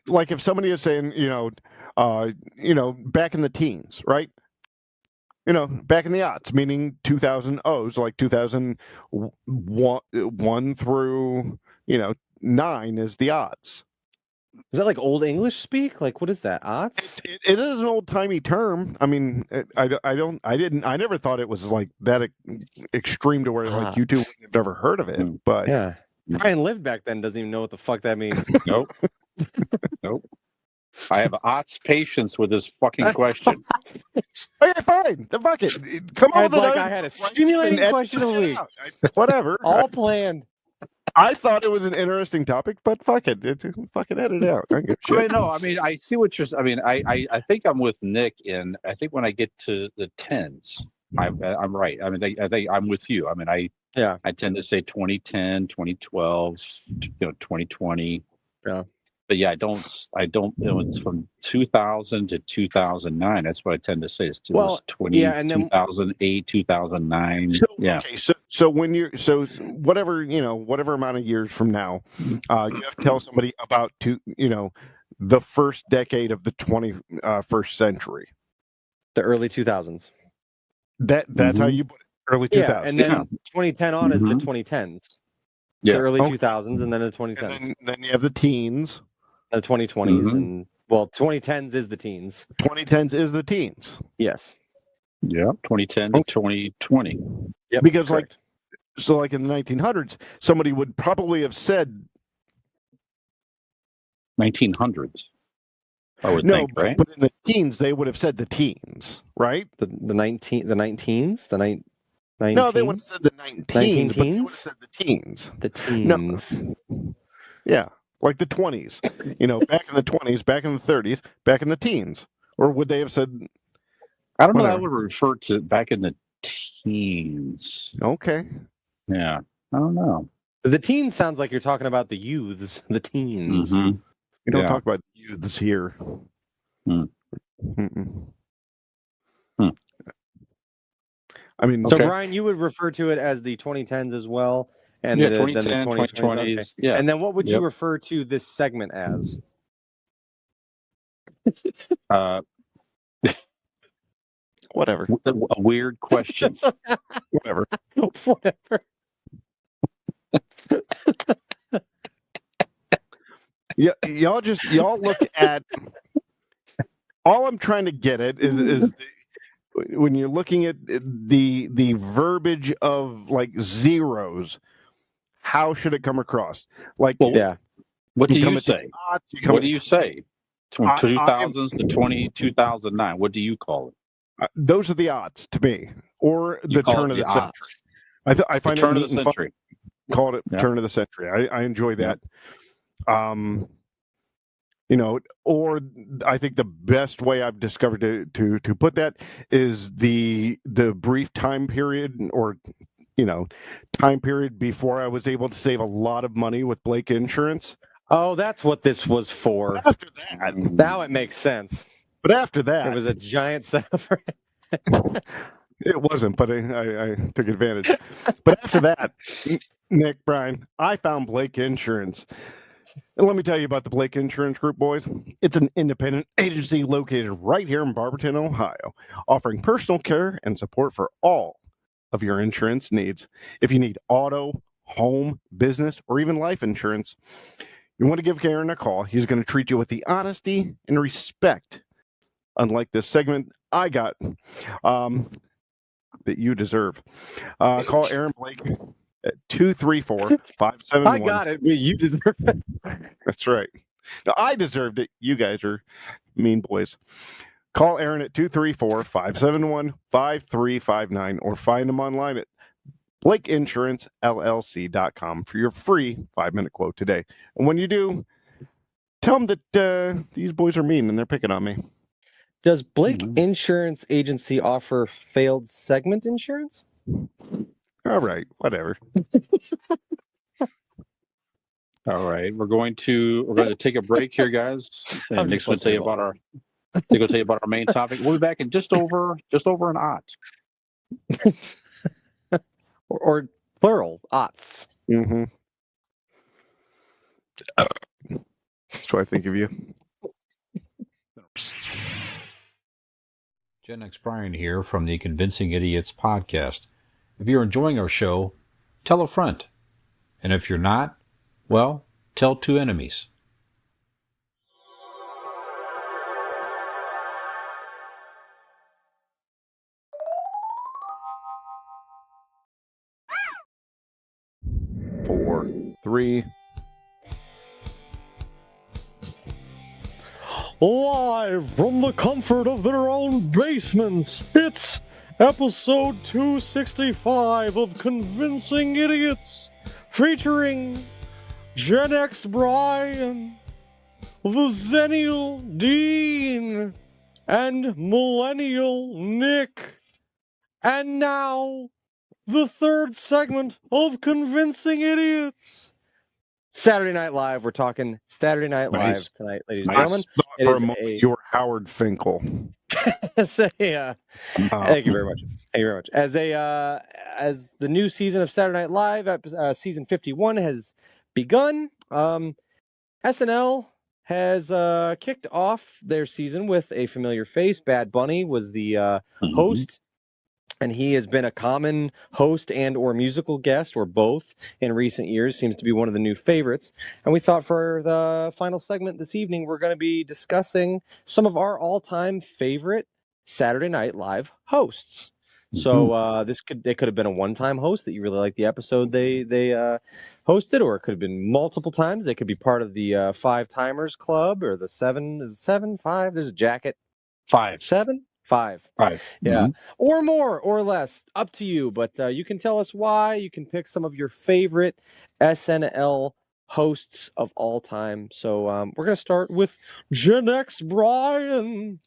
[SPEAKER 1] like if somebody is saying, back in the teens, right? Back in the aughts, meaning 2000 O's, like 2001 through 9 is the aughts.
[SPEAKER 3] Is that like old English speak? Like, what is that? Aughts?
[SPEAKER 1] It is an old timey term. I mean, I never thought it was like that extreme to where like you two wouldn't have never heard of it. But
[SPEAKER 3] Yeah. Brian lived back then, doesn't even know what the fuck that means.
[SPEAKER 5] Nope. Nope. I have aughts patience with this fucking question.
[SPEAKER 1] okay, fine. The fuck it. Come on
[SPEAKER 3] It's
[SPEAKER 1] with
[SPEAKER 3] like
[SPEAKER 1] it.
[SPEAKER 3] I had a stimulating question of the week.
[SPEAKER 1] Whatever.
[SPEAKER 3] All planned.
[SPEAKER 1] I thought it was an interesting topic, but fuck it. Fucking edit it out. I don't give a shit.
[SPEAKER 5] Right, no, I mean, I see what you're. I mean, I think I'm with Nick in. I think when I get to the tens, I'm right. I mean, I think I'm with you. I mean, I tend to say 2010, 2012, 2020.
[SPEAKER 3] Yeah.
[SPEAKER 5] But yeah, I don't. It's from 2000 to 2009. That's what I tend to say. It's 2008, 2009.
[SPEAKER 1] So,
[SPEAKER 5] yeah.
[SPEAKER 1] Okay. So when you're whatever amount of years from now, you have to tell somebody about the first decade of the 21st century.
[SPEAKER 3] The early 2000s.
[SPEAKER 1] That's how you put it. Early 2000s.
[SPEAKER 3] Yeah, and then 2010 on is the 2010s.
[SPEAKER 5] Yeah.
[SPEAKER 3] The early 2000s, and then the 2010s.
[SPEAKER 1] And then you have the teens.
[SPEAKER 3] The 2020s, and 2010s is the teens.
[SPEAKER 1] 2010s is the teens.
[SPEAKER 3] Yes.
[SPEAKER 5] Yeah. 2010 to 2020.
[SPEAKER 3] Yep.
[SPEAKER 1] Because
[SPEAKER 3] correct.
[SPEAKER 1] like in the 1900s, somebody would probably have said
[SPEAKER 5] 1900s. I would
[SPEAKER 1] no,
[SPEAKER 5] think, right?
[SPEAKER 1] but in the teens they would have said the teens, right?
[SPEAKER 3] The 19s, the 19s.
[SPEAKER 1] No, they would have said the 19
[SPEAKER 3] teens?
[SPEAKER 1] but they would have said the teens.
[SPEAKER 3] The teens.
[SPEAKER 1] Yeah, like the 20s. Back in the 20s, back in the 30s, back in the teens. Or would they have said?
[SPEAKER 5] I don't know. I
[SPEAKER 1] whatever?
[SPEAKER 5] would refer to back in the teens.
[SPEAKER 1] Okay.
[SPEAKER 5] Yeah. I don't know.
[SPEAKER 3] The teens sounds like you're talking about the youths, the teens.
[SPEAKER 5] Mhm.
[SPEAKER 1] We don't
[SPEAKER 5] Yeah.
[SPEAKER 1] talk about youths here.
[SPEAKER 5] Hmm.
[SPEAKER 1] Mm-mm.
[SPEAKER 5] Hmm.
[SPEAKER 1] I mean,
[SPEAKER 3] So
[SPEAKER 5] Okay.
[SPEAKER 3] Brian, you would refer to it as the 2010s as well, and
[SPEAKER 5] Yeah,
[SPEAKER 3] then the
[SPEAKER 5] 2010,
[SPEAKER 3] 2020s. Okay.
[SPEAKER 5] Yeah.
[SPEAKER 3] And then what would you
[SPEAKER 5] Yep.
[SPEAKER 3] refer to this segment as?
[SPEAKER 1] Whatever.
[SPEAKER 5] A weird question.
[SPEAKER 1] Whatever.
[SPEAKER 3] Whatever.
[SPEAKER 1] Yeah, y'all look at. All I'm trying to get at is when you're looking at the verbiage of like zeros, how should it come across? Like,
[SPEAKER 5] Well,
[SPEAKER 3] Yeah.
[SPEAKER 5] What do
[SPEAKER 1] come
[SPEAKER 5] you
[SPEAKER 1] at the
[SPEAKER 5] say?
[SPEAKER 1] odds, come
[SPEAKER 5] What
[SPEAKER 1] at-
[SPEAKER 5] do you say? From
[SPEAKER 1] I-
[SPEAKER 5] 2000s to 2009. What do you call it?
[SPEAKER 1] those are the odds to me, or
[SPEAKER 5] You
[SPEAKER 1] the
[SPEAKER 5] call
[SPEAKER 1] turn
[SPEAKER 5] it
[SPEAKER 1] of
[SPEAKER 5] the
[SPEAKER 1] the century.
[SPEAKER 5] odds.
[SPEAKER 1] I
[SPEAKER 5] The
[SPEAKER 1] find it
[SPEAKER 5] turn of
[SPEAKER 1] neat
[SPEAKER 5] the
[SPEAKER 1] and fun.
[SPEAKER 5] century.
[SPEAKER 1] Called it
[SPEAKER 5] Yeah.
[SPEAKER 1] turn of the century. I enjoy that. Or I think the best way I've discovered to put that is the brief time period, or time period before I was able to save a lot of money with Blake Insurance.
[SPEAKER 3] Oh, that's what this was for.
[SPEAKER 1] After that,
[SPEAKER 3] Now it makes sense.
[SPEAKER 1] but after that,
[SPEAKER 3] It was a giant setup.
[SPEAKER 1] it wasn't. But I took advantage. But after that, Nick, Brian, I found Blake Insurance. And let me tell you about the Blake Insurance Group, boys. It's an independent agency located right here in Barberton, Ohio, offering personal care and support for all of your insurance needs. If you need auto, home, business, or even life insurance, you want to give Aaron a call. He's going to treat you with the honesty and respect, unlike this segment I got, that you deserve. Call Aaron Blake at 234-571.
[SPEAKER 3] I got it. You deserve it.
[SPEAKER 1] That's right. Now, I deserved it. You guys are mean boys. Call Aaron at 234-571-5359 or find him online at BlakeInsuranceLLC.com for your free 5-minute quote today. And when you do, tell them that these boys are mean and they're picking on me.
[SPEAKER 3] Does Blake Insurance Agency offer failed segment insurance?
[SPEAKER 1] All right, whatever.
[SPEAKER 5] All right, we're going to take a break here, guys.
[SPEAKER 3] I'm
[SPEAKER 5] And Nick's
[SPEAKER 3] just
[SPEAKER 5] going to tell you about our main topic. We'll be back in just over an ought.
[SPEAKER 3] or plural, aughts.
[SPEAKER 1] Mm-hmm. That's what I think of you.
[SPEAKER 9] Gen X Brian here from the Convincing Idiots podcast. If you're enjoying our show, tell a friend. And if you're not, well, tell 2 enemies.
[SPEAKER 1] Four, three.
[SPEAKER 3] Live from the comfort of their own basements, it's episode 265 of Convincing Idiots, featuring Gen X Brian, the Zennial Dean, and Millennial Nick. And now, the third segment of Convincing Idiots. Saturday Night Live. We're talking Saturday Night
[SPEAKER 5] Nice.
[SPEAKER 3] Live tonight, ladies and
[SPEAKER 1] I
[SPEAKER 3] gentlemen.
[SPEAKER 1] thought
[SPEAKER 3] It
[SPEAKER 1] for
[SPEAKER 3] is
[SPEAKER 1] a moment
[SPEAKER 3] a-
[SPEAKER 1] you were Howard Finkel.
[SPEAKER 3] Thank you very much. Thank you very much. As the new season of Saturday Night Live, season 51 has begun. SNL has kicked off their season with a familiar face. Bad Bunny was the host, and he has been a common host and or musical guest, or both, in recent years. Seems to be one of the new favorites. And we thought for the final segment this evening, we're going to be discussing some of our all-time favorite Saturday Night Live hosts. So they could have been a one-time host that you really liked the episode they hosted, or it could have been multiple times. They could be part of the 5 Timers Club, or the 7. Is it 7? 5? There's a jacket.
[SPEAKER 5] 5.
[SPEAKER 3] 7? 5.
[SPEAKER 5] 5.
[SPEAKER 3] Yeah. Or more or less. Up to you. But you can tell us why. You can pick some of your favorite SNL hosts of all time. So we're going to start with Gen X Brian.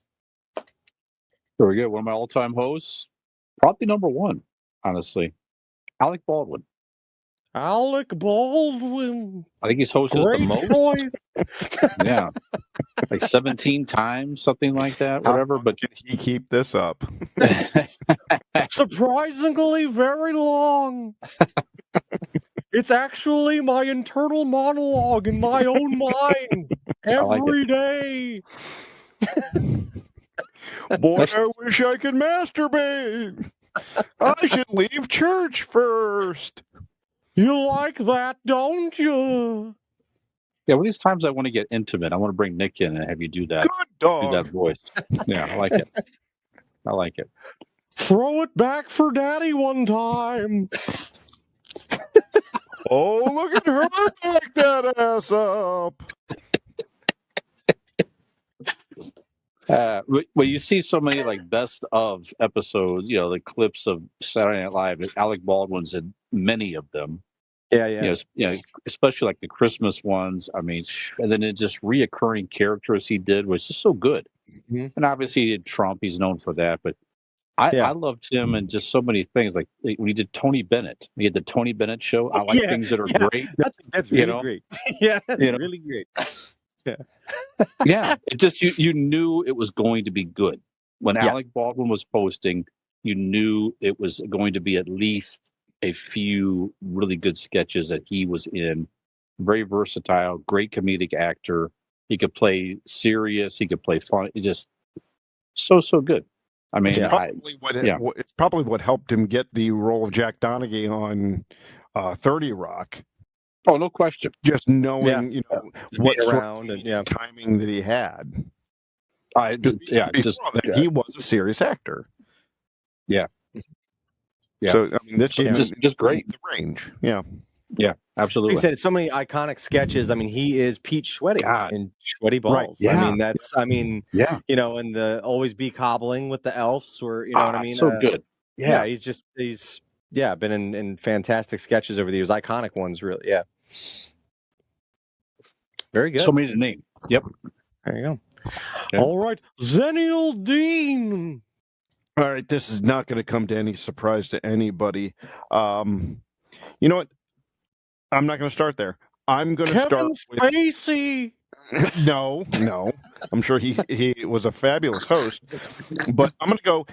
[SPEAKER 5] Very good. One of my all-time hosts, probably number 1, honestly, Alec Baldwin.
[SPEAKER 3] Alec Baldwin.
[SPEAKER 5] I think he's hosted
[SPEAKER 3] Great
[SPEAKER 5] the most.
[SPEAKER 3] choice.
[SPEAKER 5] Yeah, like 17 times, something like that, whatever.
[SPEAKER 1] How
[SPEAKER 5] But
[SPEAKER 1] can he keep this up?
[SPEAKER 3] Surprisingly very long. It's actually my internal monologue in my own mind
[SPEAKER 5] like
[SPEAKER 3] every day.
[SPEAKER 1] Boy, I wish I could masturbate. I should leave church first.
[SPEAKER 3] You like that, don't you?
[SPEAKER 5] Yeah, one of these times I want to get intimate. I want to bring Nick in and have you do that.
[SPEAKER 1] Good
[SPEAKER 5] Do that
[SPEAKER 1] dog.
[SPEAKER 5] voice. Yeah, I like it. I like it.
[SPEAKER 3] Throw it back for Daddy one time.
[SPEAKER 1] Oh, look at her back that ass up.
[SPEAKER 5] Well, you see so many like best of episodes, the clips of Saturday Night Live. Alec Baldwin's in many of them.
[SPEAKER 3] Yeah.
[SPEAKER 5] Especially like the Christmas ones. I mean, and then it just reoccurring characters he did was just so good.
[SPEAKER 3] Mhm.
[SPEAKER 5] And obviously he did Trump. He's known for that, but I loved him in just so many things. Like when he did Tony Bennett, he had the Tony Bennett show. I like things that are great.
[SPEAKER 3] That's really great. Yeah, that's really great. Yeah.
[SPEAKER 5] Yeah, it just you knew it was going to be good. When Alec Baldwin was posting, you knew it was going to be at least a few really good sketches that he was in. Very versatile, great comedic actor. He could play serious, he could play fun. Just so good. I mean,
[SPEAKER 1] It's probably what helped him get the role of Jack Donaghy on 30 Rock.
[SPEAKER 5] Oh, no question.
[SPEAKER 1] Just knowing, what sort of timing that he had. He was a serious actor.
[SPEAKER 5] Yeah.
[SPEAKER 1] So I mean, this gave him
[SPEAKER 5] just great
[SPEAKER 1] the range. Yeah.
[SPEAKER 5] Yeah, absolutely.
[SPEAKER 3] Like I said, so many iconic sketches. I mean, he is Pete Sweaty in Sweaty Balls.
[SPEAKER 1] Right.
[SPEAKER 5] Yeah.
[SPEAKER 3] I mean, and the Always Be Cobbling with the elves, or what I mean.
[SPEAKER 5] So good.
[SPEAKER 3] Yeah, he's been in fantastic sketches over the years, iconic ones, really. Yeah. Very good.
[SPEAKER 5] So many to name. Yep.
[SPEAKER 3] There you go.
[SPEAKER 5] Yeah.
[SPEAKER 3] All right, Zenial Dean.
[SPEAKER 1] All right, this is not going to come to any surprise to anybody. You know what? I'm not going to start there. I'm going to start with
[SPEAKER 3] Spacey.
[SPEAKER 1] No. I'm sure he was a fabulous host, but I'm going to go.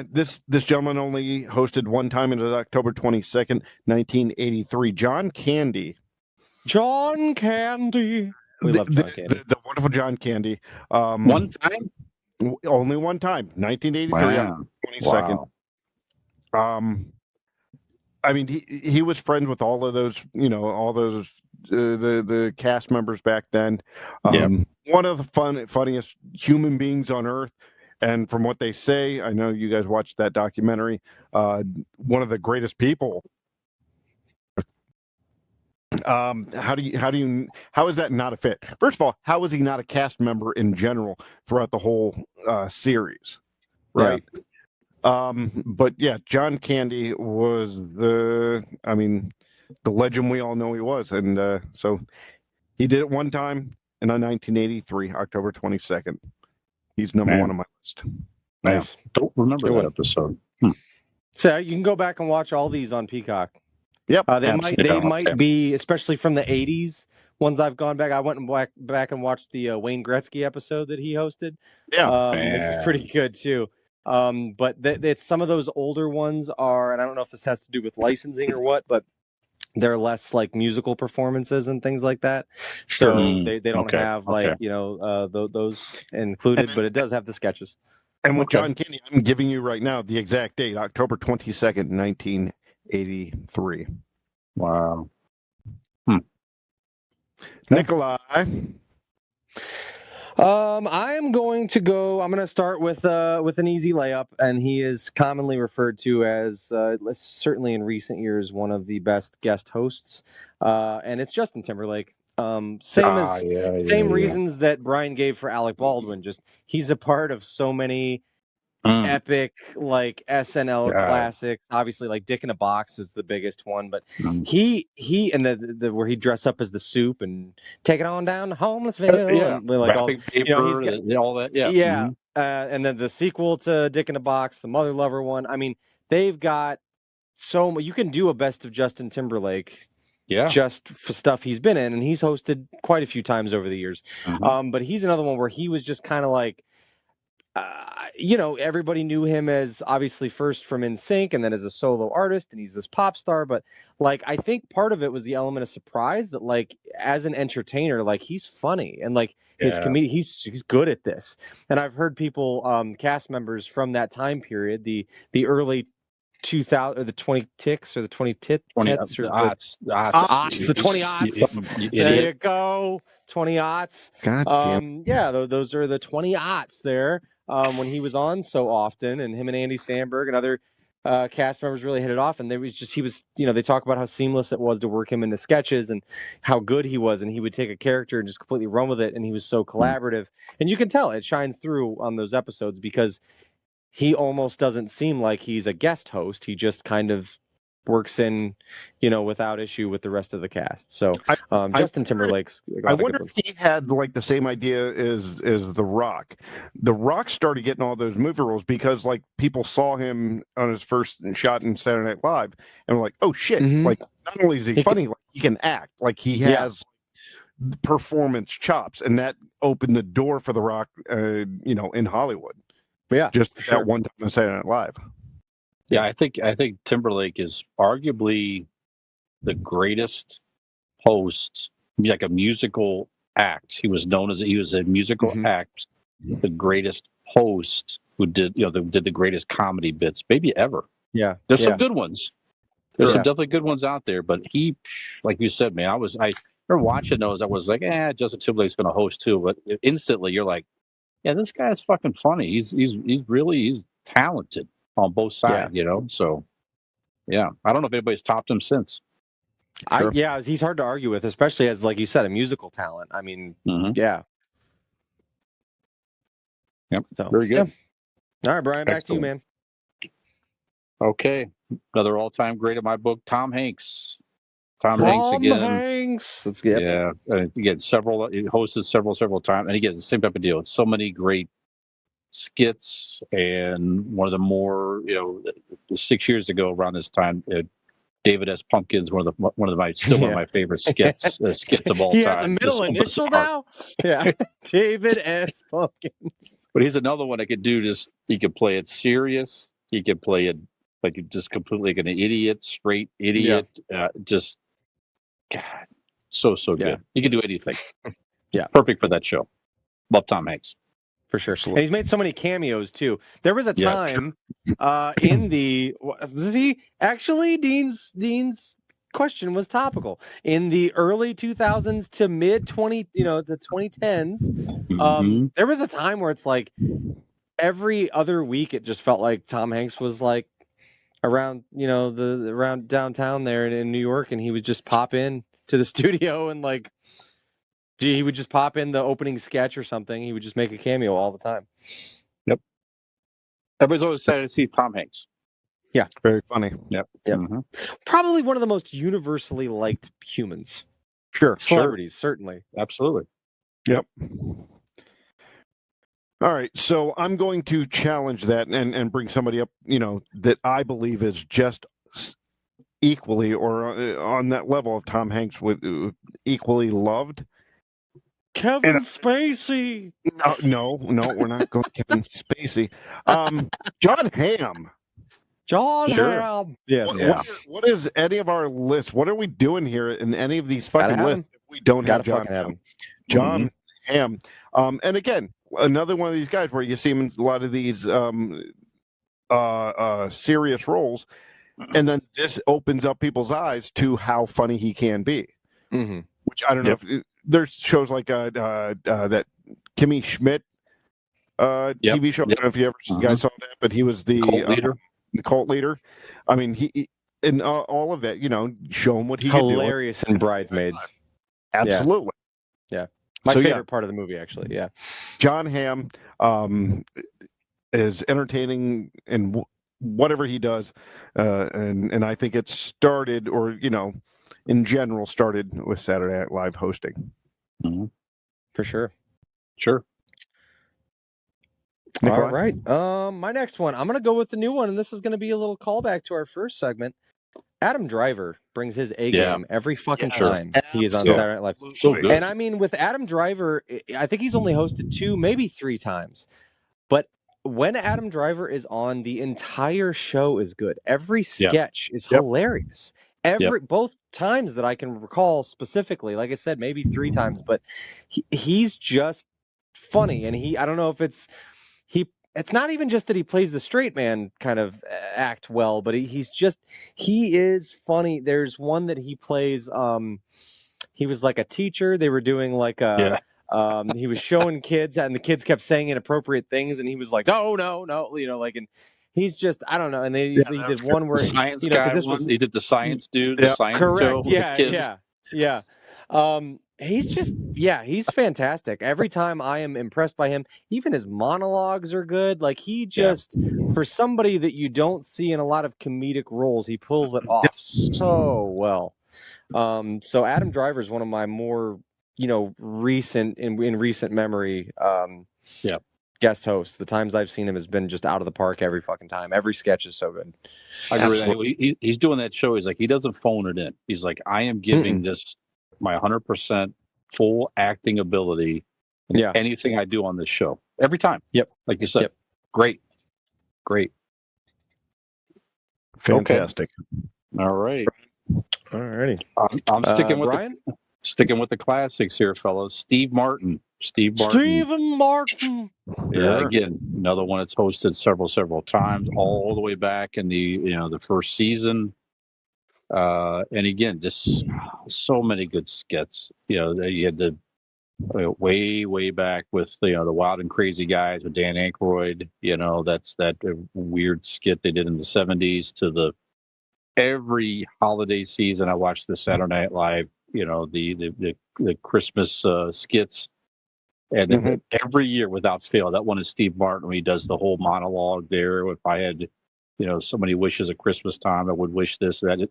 [SPEAKER 1] This gentleman only hosted one time, and it was October 22nd, 1983. John Candy.
[SPEAKER 3] John Candy. We love John Candy.
[SPEAKER 1] The wonderful John Candy.
[SPEAKER 5] One time?
[SPEAKER 1] Only one time. 1983,
[SPEAKER 5] wow.
[SPEAKER 1] 22nd. Wow. I mean, he was friends with all of those, the cast members back then. One of the funniest human beings on earth. And from what they say, I know you guys watched that documentary, one of the greatest people. How is that not a fit? First of all, how is he not a cast member in general throughout the whole series? Right. Yeah. But yeah, John Candy was the legend we all know he was. And so he did it one time, and on 1983, October 22nd. He's number one on my list.
[SPEAKER 5] Nice. Yeah. Don't remember that episode.
[SPEAKER 3] So you can go back and watch all these on Peacock.
[SPEAKER 1] Yep.
[SPEAKER 3] They might be, especially from the 80s, ones I've gone back. I went and back and watched the Wayne Gretzky episode that he hosted.
[SPEAKER 1] Yeah.
[SPEAKER 3] Which is pretty good too. But it's some of those older ones are, and I don't know if this has to do with licensing or what, but they're less like musical performances and things like that. So they don't have those included, but it does have the sketches.
[SPEAKER 1] And with John Candy, I'm giving you right now the exact date, October 22nd, 1983.
[SPEAKER 5] Wow.
[SPEAKER 1] Nikolai.
[SPEAKER 3] I'm going to start with an easy layup, and he is commonly referred to as, certainly in recent years, one of the best guest hosts. And it's Justin Timberlake. Same reasons that Brian gave for Alec Baldwin. Just he's a part of so many epic like SNL classics. Obviously, like Dick in a Box is the biggest one, but he and the where he dressed up as the Soup and take it on down to Homelessville, and like
[SPEAKER 5] wrapping paper, he's got, all that. Yeah.
[SPEAKER 3] And then the sequel to Dick in a Box, the Mother Lover one. I mean, they've got so much. You can do a best of Justin Timberlake.
[SPEAKER 5] Yeah.
[SPEAKER 3] Just for stuff he's been in, and he's hosted quite a few times over the years. But he's another one where he was just kind of like, everybody knew him as obviously first from NSYNC and then as a solo artist, and he's this pop star. But like, I think part of it was the element of surprise that, like, as an entertainer, like, he's funny and like his comedy, he's good at this. And I've heard people, cast members from that time period, the early 2000 or the 20 ticks or the 20 tits or the
[SPEAKER 5] odds,
[SPEAKER 3] the 20 aughts.
[SPEAKER 5] You
[SPEAKER 3] There
[SPEAKER 5] idiot.
[SPEAKER 3] you go, 20 aughts.
[SPEAKER 1] God damn.
[SPEAKER 3] Yeah, those are the 20 aughts there. When he was on so often, and him and Andy Samberg and other cast members really hit it off. And they talk about how seamless it was to work him into sketches and how good he was, and he would take a character and just completely run with it, and he was so collaborative. And you can tell it shines through on those episodes because he almost doesn't seem like he's a guest host. He just kind of works in, without issue with the rest of the cast. So Justin Timberlake's.
[SPEAKER 1] I wonder if he had like the same idea as The Rock. The Rock started getting all those movie roles because like people saw him on his first shot in Saturday Night Live and were like, oh shit!
[SPEAKER 3] Mhm.
[SPEAKER 1] Like not only is he funny, like he can act. Like he has performance chops, and that opened the door for The Rock. In Hollywood.
[SPEAKER 3] Yeah,
[SPEAKER 1] just
[SPEAKER 3] sure.
[SPEAKER 1] that one time on Saturday Night Live.
[SPEAKER 5] Yeah, I think Timberlake is arguably the greatest host, like a musical act. He was a musical act, the greatest host who did the greatest comedy bits maybe ever.
[SPEAKER 3] Yeah,
[SPEAKER 5] there's some good ones. There's some definitely good ones out there, but he, like you said, man, I remember watching those. I was like, Justin Timberlake's going to host too, but instantly you're like, yeah, this guy's fucking funny. He's really talented on both sides, So, yeah, I don't know if anybody's topped him since.
[SPEAKER 3] Sure. He's hard to argue with, especially as, like you said, a musical talent. I mean, yeah.
[SPEAKER 5] Yep.
[SPEAKER 3] So,
[SPEAKER 5] very good.
[SPEAKER 3] Yeah. All right, Brian, back to you, man.
[SPEAKER 5] Okay, another all-time great in my book, Tom Hanks. Tom
[SPEAKER 3] Hanks. That's good.
[SPEAKER 5] Yeah, again, he hosted several times, and again, the same type of deal. So many great skits, and one of the more 6 years ago around this time, David S. Pumpkins, one of my favorite skits of all time.
[SPEAKER 3] He has a middle initial now. Yeah, David S. Pumpkins.
[SPEAKER 5] But he's another one that could do this. He could play it serious. He could play it like just completely like an idiot, straight idiot. Just God, so good.
[SPEAKER 3] Yeah.
[SPEAKER 5] He can do anything.
[SPEAKER 3] Yeah,
[SPEAKER 5] perfect for that show. Love Tom Hanks.
[SPEAKER 3] For sure. And he's made so many cameos too. There was a time in the Dean's question was topical. In the early 2000s to mid the 2010s, there was a time where it's like every other week it just felt like Tom Hanks was like around around downtown there in New York, and he would just pop in to the studio and like he would just pop in the opening sketch or something. He would just make a cameo all the time.
[SPEAKER 5] Yep. Everybody's always excited to see Tom Hanks.
[SPEAKER 1] Yeah. Very funny.
[SPEAKER 5] Yep.
[SPEAKER 3] Mm-hmm. Probably one of the most universally liked humans.
[SPEAKER 1] Sure.
[SPEAKER 3] Celebrities, certainly.
[SPEAKER 5] Absolutely.
[SPEAKER 1] Yep. All right. So I'm going to challenge that and bring somebody up, that I believe is just equally or on that level of Tom Hanks with equally loved.
[SPEAKER 3] Kevin Spacey.
[SPEAKER 1] No, we're not going Kevin Spacey. John Hamm.
[SPEAKER 3] John Hamm. Yes.
[SPEAKER 1] What is any of our lists? What are we doing here in any of these fucking lists if we don't have John Hamm? John Hamm. And again, another one of these guys where you see him in a lot of these serious roles, and then this opens up people's eyes to how funny he can be.
[SPEAKER 3] Mm-hmm.
[SPEAKER 1] Which I don't know if there's shows like that Kimmy Schmidt TV show. I don't know if you guys saw that, but he was the cult leader. I mean, he in all of that, show him what he could do.
[SPEAKER 3] Hilarious in Bridesmaids.
[SPEAKER 1] Absolutely.
[SPEAKER 3] Yeah. My favorite part of the movie, actually. Yeah.
[SPEAKER 1] John Hamm is entertaining in whatever he does, and I think it started, or in general, started with Saturday Night Live hosting.
[SPEAKER 5] Mm-hmm.
[SPEAKER 3] For sure.
[SPEAKER 5] Sure.
[SPEAKER 3] Nikolai? All right. My next one, I'm going to go with the new one, and this is going to be a little callback to our first segment. Adam Driver brings his A game every fucking time he is on Saturday Night Live.
[SPEAKER 5] So good.
[SPEAKER 3] And I mean, with Adam Driver, I think he's only hosted 2, maybe 3 times. But when Adam Driver is on, the entire show is good. Every sketch is hilarious. Both times that I can recall specifically, like I said, maybe 3 times, but he's just funny, and I don't know if it's not even just that he plays the straight man kind of act well, but he is funny. There's one that he plays. He was like a teacher. They were doing like a. He was showing kids, and the kids kept saying inappropriate things, and he was like, "No, no, no," and he's just, I don't know. And he did one where
[SPEAKER 5] science guy. He did the science dude, the science show with the kids.
[SPEAKER 3] Yeah. He's fantastic. Every time I am impressed by him. Even his monologues are good. Like he just, for somebody that you don't see in a lot of comedic roles, he pulls it off so well. So Adam Driver is one of my more, recent in recent memory. Guest host. The times I've seen him has been just out of the park every fucking time. Every sketch is so good.
[SPEAKER 5] I agree with that. He's doing that show. He's like, he doesn't phone it in. He's like, I am giving this my 100% full acting ability in anything I do on this show. Every time.
[SPEAKER 3] Yep.
[SPEAKER 5] Like you said. Yep. Great.
[SPEAKER 1] Fantastic.
[SPEAKER 5] Okay. All right.
[SPEAKER 3] Alrighty.
[SPEAKER 5] I'm sticking with the classics here, fellas. Steve Martin.
[SPEAKER 3] Stephen Martin.
[SPEAKER 5] Yeah, again, another one that's hosted several times, all the way back in the first season. And again, just so many good skits. You had the way back with the Wild and Crazy Guys with Dan Aykroyd. That's that weird skit they did in the 70s to every holiday season. I watched the Saturday Night Live. The Christmas skits. And every year, without fail, that one is Steve Martin when he does the whole monologue there. If I had, so many wishes at Christmas time, I would wish this, that.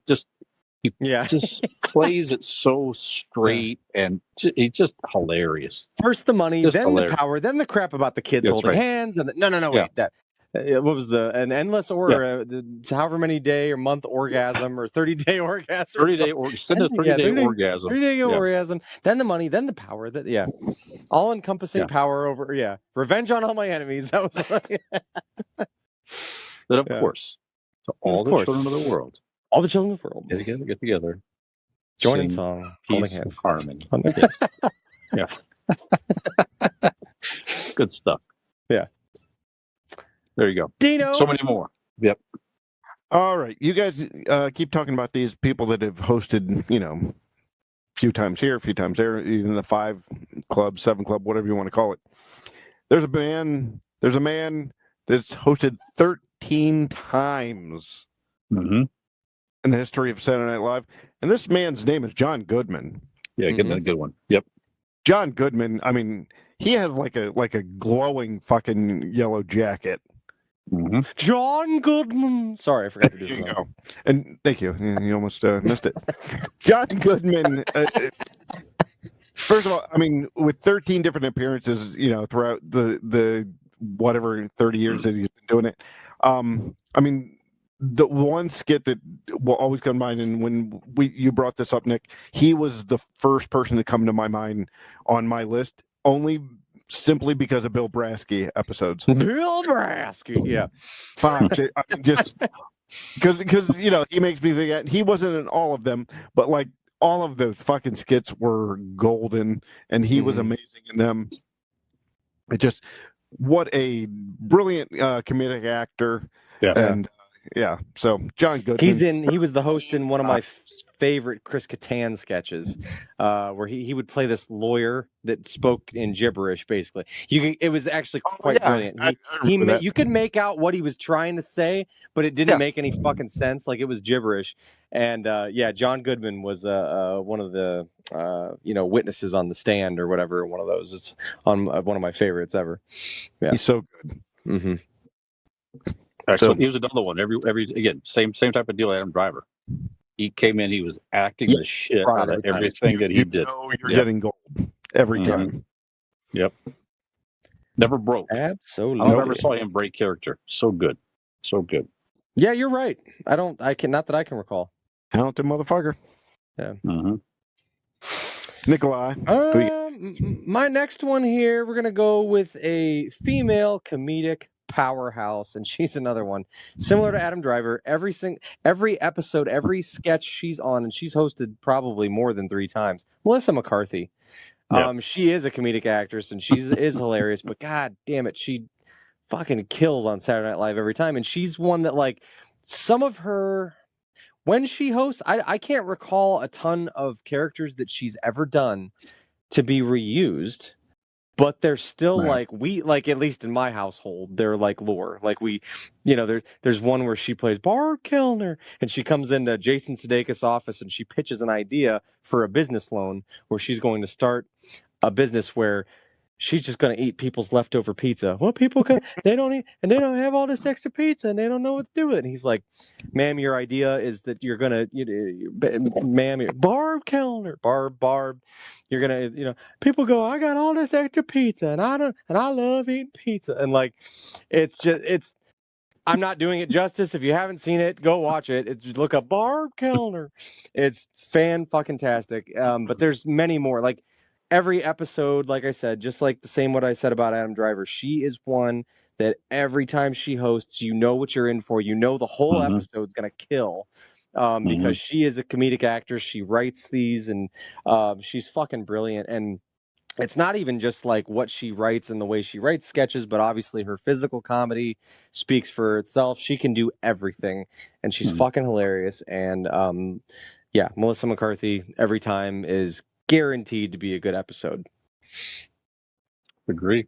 [SPEAKER 5] He just plays it so straight, and it's just hilarious.
[SPEAKER 3] First the money,
[SPEAKER 5] just
[SPEAKER 3] then
[SPEAKER 5] hilarious.
[SPEAKER 3] The power, then the crap about the kids holding hands, and wait, that. What was an endless or however many day or month orgasm or 30-day orgasm?
[SPEAKER 5] 30-day orgasm.
[SPEAKER 3] 30-day orgasm. Then the money, then the power. All encompassing power over. Revenge on all my enemies. That was.
[SPEAKER 5] Then of course, to all the children of the world.
[SPEAKER 3] All the children of the world.
[SPEAKER 5] Get together.
[SPEAKER 3] Joining song. Holding hands.
[SPEAKER 5] Harmony. Yeah. Good stuff.
[SPEAKER 3] Yeah.
[SPEAKER 5] There you go.
[SPEAKER 3] Dino.
[SPEAKER 5] So many more. Yep.
[SPEAKER 1] All right. You guys keep talking about these people that have hosted, a few times here, a few times there, even the 5 club, 7 club, whatever you want to call it. There's a man that's hosted 13 times in the history of Saturday Night Live. And this man's name is John Goodman.
[SPEAKER 5] Yeah, a good one. Yep.
[SPEAKER 1] John Goodman, I mean, he has like a glowing fucking yellow jacket.
[SPEAKER 3] John Goodman. Sorry, I forgot to do that.
[SPEAKER 1] There you go. And thank you. You almost missed it. John Goodman. First of all, I mean, with 13 different appearances, throughout the whatever 30 years that he's been doing it. I mean, the one skit that will always come to mind, and when you brought this up, Nick, he was the first person to come to my mind on my list, only simply because of Bill Brasky episodes.
[SPEAKER 3] Bill Brasky, yeah.
[SPEAKER 1] Fine. I mean, just because he makes me think that he wasn't in all of them, but like all of those fucking skits were golden, and he was amazing in them. It just, what a brilliant comedic actor.
[SPEAKER 5] Yeah.
[SPEAKER 1] And so John Goodman.
[SPEAKER 3] He was the host in one of my favorite Chris Kattan sketches, where he would play this lawyer that spoke in gibberish. Basically, it was actually quite brilliant. You could make out what he was trying to say, but it didn't make any fucking sense. Like, it was gibberish. And John Goodman was one of the witnesses on the stand or whatever. One of those. It's on one of my favorites ever. Yeah,
[SPEAKER 1] he's so good.
[SPEAKER 3] Mm-hmm.
[SPEAKER 5] Excellent. He was another one. Every again, same type of deal. Adam Driver. He came in. He was acting the shit out of everything that he did.
[SPEAKER 1] You're getting gold every time.
[SPEAKER 5] Yep. Never broke.
[SPEAKER 3] Absolutely.
[SPEAKER 5] I never saw him break character. So good.
[SPEAKER 3] Yeah, you're right. Not that I can recall.
[SPEAKER 1] Talented motherfucker.
[SPEAKER 3] Yeah.
[SPEAKER 1] Nikolai.
[SPEAKER 3] My next one here, we're gonna go with a female comedic powerhouse, and she's another one similar to Adam Driver. Every episode, every sketch she's on, and she's hosted probably more than 3 times. Melissa McCarthy.
[SPEAKER 5] Yeah.
[SPEAKER 3] She is a comedic actress, and is hilarious. But god damn it, she fucking kills on Saturday Night Live every time. And she's one that, like, some of her, when she hosts, I can't recall a ton of characters that she's ever done to be reused, but they're still
[SPEAKER 5] Right.
[SPEAKER 3] like at least in my household, they're like lore. Like there's one where she plays Barb Kellner, and she comes into Jason Sudeikis' office and she pitches an idea for a business loan where she's going to start a business where she's just going to eat people's leftover pizza. Well, people they don't eat, and they don't have all this extra pizza, and they don't know what to do with it. And he's like, "Ma'am, your idea is that you're gonna, ma'am, Barb Kellner, Barb, you're gonna, people go, I got all this extra pizza, and I love eating pizza, and like, it's." I'm not doing it justice. If you haven't seen it, go watch it. Just look up Barb Kellner. It's fan-fucking-tastic. But there's many more. Like, every episode, like I said, just like the same what I said about Adam Driver, she is one that every time she hosts, you know what you're in for. You know the whole
[SPEAKER 5] Mhm.
[SPEAKER 3] episode's going to kill because she is a comedic actress. She writes these, and she's fucking brilliant. And it's not even just like what she writes and the way she writes sketches, but obviously her physical comedy speaks for itself. She can do everything, and she's fucking hilarious. And yeah, Melissa McCarthy every time is guaranteed to be a good episode.
[SPEAKER 5] Agree.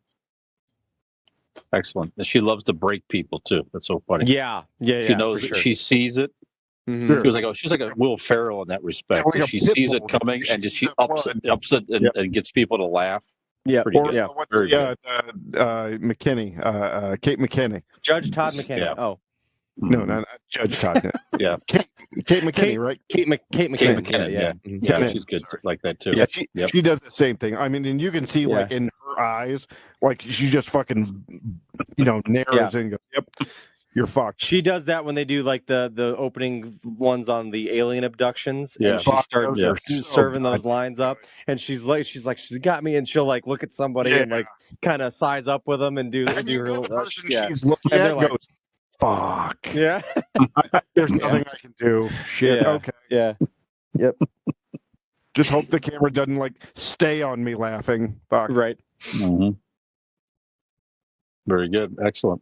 [SPEAKER 5] Excellent. And she loves to break people too. That's so funny.
[SPEAKER 3] Yeah,
[SPEAKER 5] She knows
[SPEAKER 3] for
[SPEAKER 5] it.
[SPEAKER 3] sure.
[SPEAKER 5] She sees it.
[SPEAKER 3] Mhm.
[SPEAKER 5] She's like a Will Ferrell in that respect.
[SPEAKER 1] like a
[SPEAKER 5] She
[SPEAKER 1] pit
[SPEAKER 5] sees it
[SPEAKER 1] bull.
[SPEAKER 5] coming and
[SPEAKER 1] She
[SPEAKER 5] just she
[SPEAKER 1] sees that
[SPEAKER 5] ups it and gets people to laugh.
[SPEAKER 3] Yeah,
[SPEAKER 5] Pretty
[SPEAKER 1] Or
[SPEAKER 5] good.
[SPEAKER 1] what's
[SPEAKER 5] Very good.
[SPEAKER 1] McKinney, Kate McKinney.
[SPEAKER 3] Judge Todd McKinney.
[SPEAKER 5] Yeah.
[SPEAKER 3] Oh,
[SPEAKER 1] No,
[SPEAKER 5] Mhm.
[SPEAKER 1] not Judge Todd.
[SPEAKER 5] Yeah.
[SPEAKER 1] Kate McKinney, right?
[SPEAKER 3] Kate McKinnon.
[SPEAKER 5] McKinnon,
[SPEAKER 3] Yeah.
[SPEAKER 5] Yeah,
[SPEAKER 1] McKinnon,
[SPEAKER 5] she's good
[SPEAKER 1] sorry.
[SPEAKER 5] like that too.
[SPEAKER 1] Yeah,
[SPEAKER 5] Yep.
[SPEAKER 1] she does the same thing. I mean, and you can see
[SPEAKER 3] Yeah.
[SPEAKER 1] like in her eyes, like she just fucking, narrows and goes, "Yep, you're fucked."
[SPEAKER 3] She does that when they do like the opening ones on the alien abductions,
[SPEAKER 5] Yeah.
[SPEAKER 3] and she starts
[SPEAKER 1] Those are
[SPEAKER 3] serving
[SPEAKER 1] so
[SPEAKER 3] those lines up, and she's like, she's got me, and she'll like look at somebody and like kind of size up with them and do
[SPEAKER 1] And you
[SPEAKER 3] her
[SPEAKER 1] know the person
[SPEAKER 3] yeah.
[SPEAKER 1] she's looking
[SPEAKER 3] And
[SPEAKER 1] at
[SPEAKER 3] they're like,
[SPEAKER 1] goes, "Fuck."
[SPEAKER 3] yeah,
[SPEAKER 1] There's nothing I can do. Shit.
[SPEAKER 3] Yeah.
[SPEAKER 1] Okay.
[SPEAKER 3] yeah, yep,
[SPEAKER 1] Just hope the camera doesn't like stay on me laughing. Fuck.
[SPEAKER 3] right.
[SPEAKER 5] Mhm. Very good. Excellent.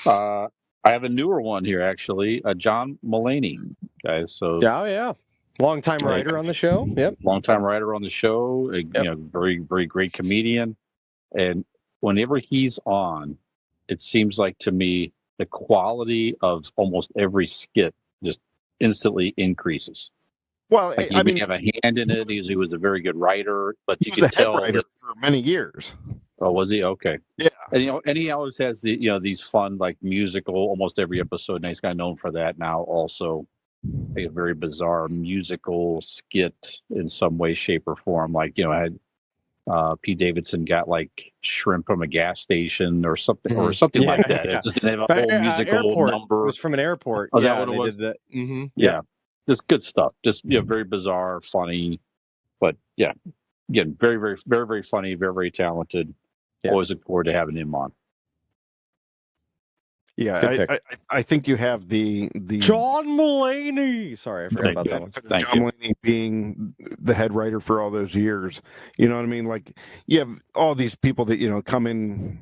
[SPEAKER 5] I have a newer one here, actually. John Mulaney, guys. So
[SPEAKER 3] Oh yeah, long-time writer on the show. Yep.
[SPEAKER 5] longtime writer on the show. Very, very great comedian. And whenever he's on, it seems like to me the quality of almost every skit just instantly increases.
[SPEAKER 1] Well,
[SPEAKER 5] Like he
[SPEAKER 1] I
[SPEAKER 5] may
[SPEAKER 1] mean,
[SPEAKER 5] have a hand in it. He was a very good writer, but
[SPEAKER 1] he
[SPEAKER 5] you
[SPEAKER 1] was a
[SPEAKER 5] could
[SPEAKER 1] head
[SPEAKER 5] tell
[SPEAKER 1] writer
[SPEAKER 5] that.
[SPEAKER 1] for many years.
[SPEAKER 5] Oh, was he? Okay.
[SPEAKER 1] Yeah.
[SPEAKER 5] And he always has these fun like musical. Almost every episode, and he's kind of known for that now. Also, like a very bizarre musical skit in some way, shape, or form. Like I had Pete Davidson got like shrimp from a gas station or something like that.
[SPEAKER 3] Yeah.
[SPEAKER 5] It just didn't have a whole musical
[SPEAKER 3] airport.
[SPEAKER 5] number.
[SPEAKER 3] It was from an airport.
[SPEAKER 5] Oh, is that
[SPEAKER 3] yeah,
[SPEAKER 5] what it
[SPEAKER 3] they
[SPEAKER 5] was?
[SPEAKER 3] did that. Mm-hmm.
[SPEAKER 5] Yeah, just good stuff. Just very bizarre, funny, but yeah, again, very, very, very, very funny, very, very talented.
[SPEAKER 3] Yes.
[SPEAKER 5] Always look forward to having him on.
[SPEAKER 1] Yeah, I think you have the
[SPEAKER 3] John Mulaney. Sorry, I forgot about that one.
[SPEAKER 1] benefit of John Mulaney being the head writer for all those years. You know what I mean? Like you have all these people that come in,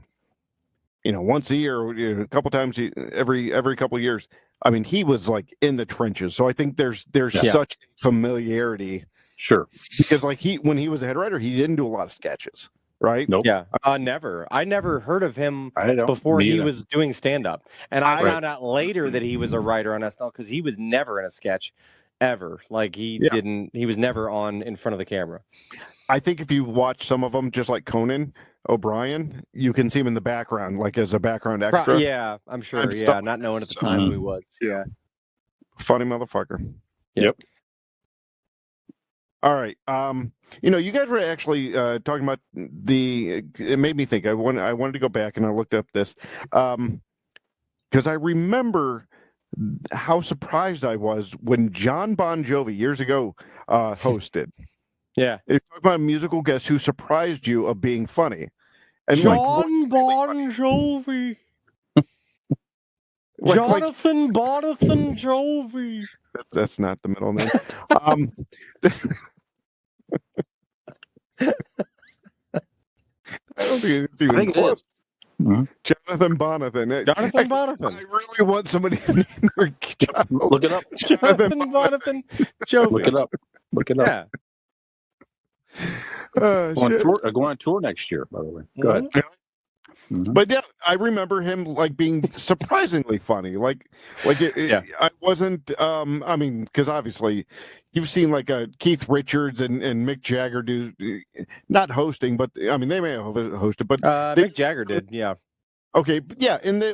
[SPEAKER 1] once a year, or a couple times every couple of years. I mean, he was like in the trenches. So I think there's such familiarity.
[SPEAKER 5] Sure.
[SPEAKER 1] Because like when he was a head writer, he didn't do a lot of sketches, right?
[SPEAKER 5] Nope.
[SPEAKER 3] Yeah, never. I never heard of him
[SPEAKER 5] I
[SPEAKER 3] before
[SPEAKER 5] me
[SPEAKER 3] he
[SPEAKER 5] either.
[SPEAKER 3] was doing stand-up. And I found out later that he was a writer on SNL because he was never in a sketch ever. Like he was never on in front of the camera.
[SPEAKER 1] I think if you watch some of them, just like Conan O'Brien, you can see him in the background, like as a background extra.
[SPEAKER 3] Yeah, I'm sure.
[SPEAKER 1] And
[SPEAKER 3] Yeah,
[SPEAKER 1] stuff
[SPEAKER 3] not
[SPEAKER 1] like
[SPEAKER 3] knowing
[SPEAKER 1] that.
[SPEAKER 3] at the time who he was. Yeah.
[SPEAKER 1] Funny motherfucker.
[SPEAKER 5] Yep.
[SPEAKER 1] All right. You guys were actually talking about it made me think. I wanted to go back and I looked up this because I remember how surprised I was when John Bon Jovi years ago hosted.
[SPEAKER 3] Yeah.
[SPEAKER 1] If you talk about a musical guest who surprised you of being funny. And
[SPEAKER 3] John Bon Jovi. Jonathan Bonathan Jovi.
[SPEAKER 1] That's not the middle name. I don't think it's even
[SPEAKER 5] I think it
[SPEAKER 1] close.
[SPEAKER 5] is. Mhm.
[SPEAKER 1] Jonathan Bonathan.
[SPEAKER 3] Jonathan
[SPEAKER 1] Actually,
[SPEAKER 3] Bonathan.
[SPEAKER 1] I really want somebody to name their child.
[SPEAKER 5] Look it up.
[SPEAKER 3] Jonathan Bonathan Jovi.
[SPEAKER 5] Look it up. Look it up.
[SPEAKER 3] Yeah.
[SPEAKER 5] Going
[SPEAKER 1] Shit.
[SPEAKER 5] on tour next year, by the way. Go ahead. Mhm.
[SPEAKER 1] But yeah, I remember him like being surprisingly funny. I wasn't. I mean, because obviously, you've seen like Keith Richards and Mick Jagger do not hosting, but I mean they may have hosted, but
[SPEAKER 3] Mick Jagger did. Yeah.
[SPEAKER 1] Okay, yeah, and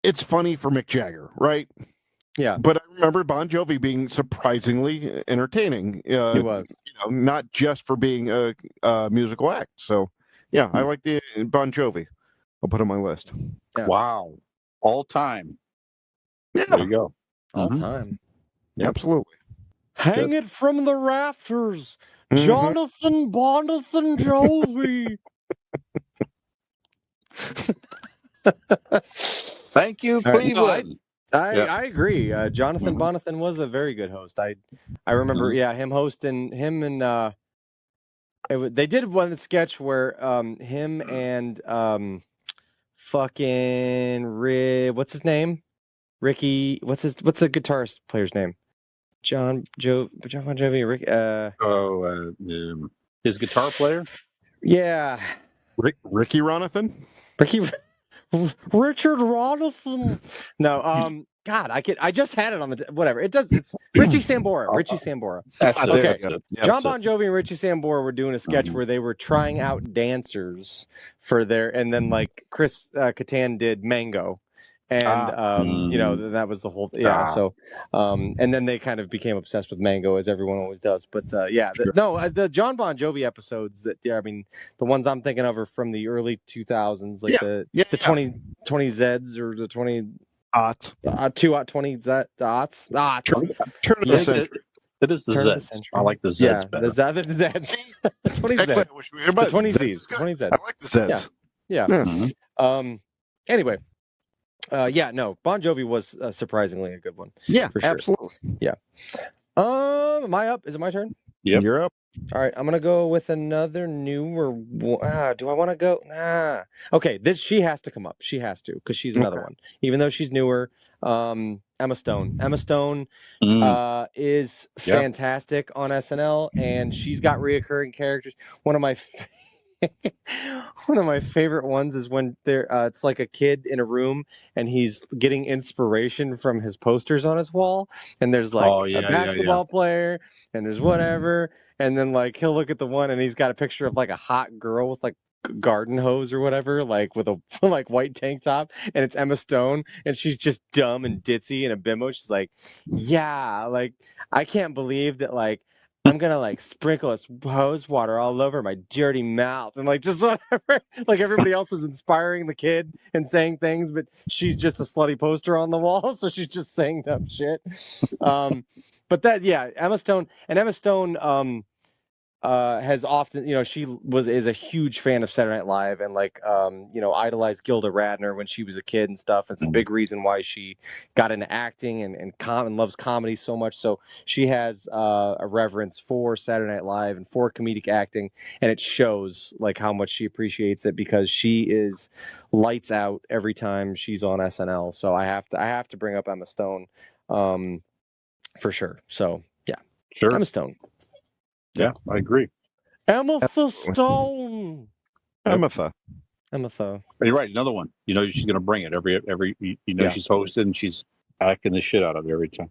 [SPEAKER 1] it's funny for Mick Jagger, right?
[SPEAKER 3] Yeah.
[SPEAKER 1] But I remember Bon Jovi being surprisingly entertaining.
[SPEAKER 3] He was.
[SPEAKER 1] Not just for being a musical act. So, yeah, I like the Bon Jovi. I'll put it on my list.
[SPEAKER 3] Yeah.
[SPEAKER 5] Wow. All time.
[SPEAKER 1] Yeah.
[SPEAKER 5] There you go.
[SPEAKER 3] All
[SPEAKER 5] Mhm.
[SPEAKER 3] time.
[SPEAKER 5] Yep.
[SPEAKER 1] Absolutely.
[SPEAKER 3] Hang it from the rafters.
[SPEAKER 1] Mhm.
[SPEAKER 3] Jonathan Bonathan Jovi.
[SPEAKER 5] Thank you,
[SPEAKER 3] All right, no,
[SPEAKER 5] Cleveland.
[SPEAKER 3] I agree. Jonathan Bonathan was a very good host. I remember, him hosting him and they did one sketch where him and what's his name? Ricky. What's the guitarist player's name? John Bon Jovi. Rick.
[SPEAKER 5] His guitar player.
[SPEAKER 3] Yeah.
[SPEAKER 1] Ricky Ronathan.
[SPEAKER 3] Richard Ronathan. No, God, I just had it on the whatever. It's Richie Sambora. Richie Sambora.
[SPEAKER 5] That's it.
[SPEAKER 3] Okay.
[SPEAKER 5] That's it.
[SPEAKER 3] John Bon Jovi and Richie Sambora were doing a sketch where they were trying out dancers for and then like Chris Kattan did Mango. And that was the whole so and then they kind of became obsessed with Mango, as everyone always does. But the John Bon Jovi episodes that the ones I'm thinking of are from the early 2000s, like the 20 Zeds or the 20
[SPEAKER 1] aughts,
[SPEAKER 3] 20 aughts.
[SPEAKER 1] Turn of the century.
[SPEAKER 5] It is the Zeds. I like the Zeds better.
[SPEAKER 3] The Zeds. 20 Zeds. The 20 Zs. 20 Zeds.
[SPEAKER 1] I like the Zeds.
[SPEAKER 3] Yeah. Anyway. Bon Jovi was surprisingly a good one.
[SPEAKER 1] Yeah,
[SPEAKER 3] for sure.
[SPEAKER 1] Absolutely.
[SPEAKER 3] Yeah. Am I up? Is it my turn?
[SPEAKER 5] Yep.
[SPEAKER 1] You're up.
[SPEAKER 3] All right, I'm gonna go with another newer. Do I want to go? Nah. Okay, she has to come up. She has to because she's another one. Even though she's newer, Emma Stone. Emma Stone is fantastic on SNL, and she's got reoccurring characters. One of my favorite ones is when it's like a kid in a room and he's getting inspiration from his posters on his wall, and there's like a basketball player and there's whatever, and then like he'll look at the one and he's got a picture of like a hot girl with like garden hose or whatever, like with a like white tank top, and it's Emma Stone, and she's just dumb and ditzy and a bimbo. She's like, yeah, like I can't believe that like I'm gonna like sprinkle this hose water all over my dirty mouth, and like just whatever. Like everybody else is inspiring the kid and saying things, but she's just a slutty poster on the wall, so she's just saying dumb shit. But Emma Stone has often, she is a huge fan of Saturday Night Live and like, idolized Gilda Radner when she was a kid and stuff. It's a big reason why she got into acting and loves comedy so much. So she has a reverence for Saturday Night Live and for comedic acting, and it shows like how much she appreciates it because she is lights out every time she's on SNL. So I have to bring up Emma Stone, for sure. So yeah,
[SPEAKER 5] sure,
[SPEAKER 3] Emma Stone.
[SPEAKER 5] Yeah, I agree.
[SPEAKER 3] Emma Stone.
[SPEAKER 1] Emma.
[SPEAKER 5] You're right. Another one. She's going to bring it every. She's hosted and she's acting the shit out of it every time.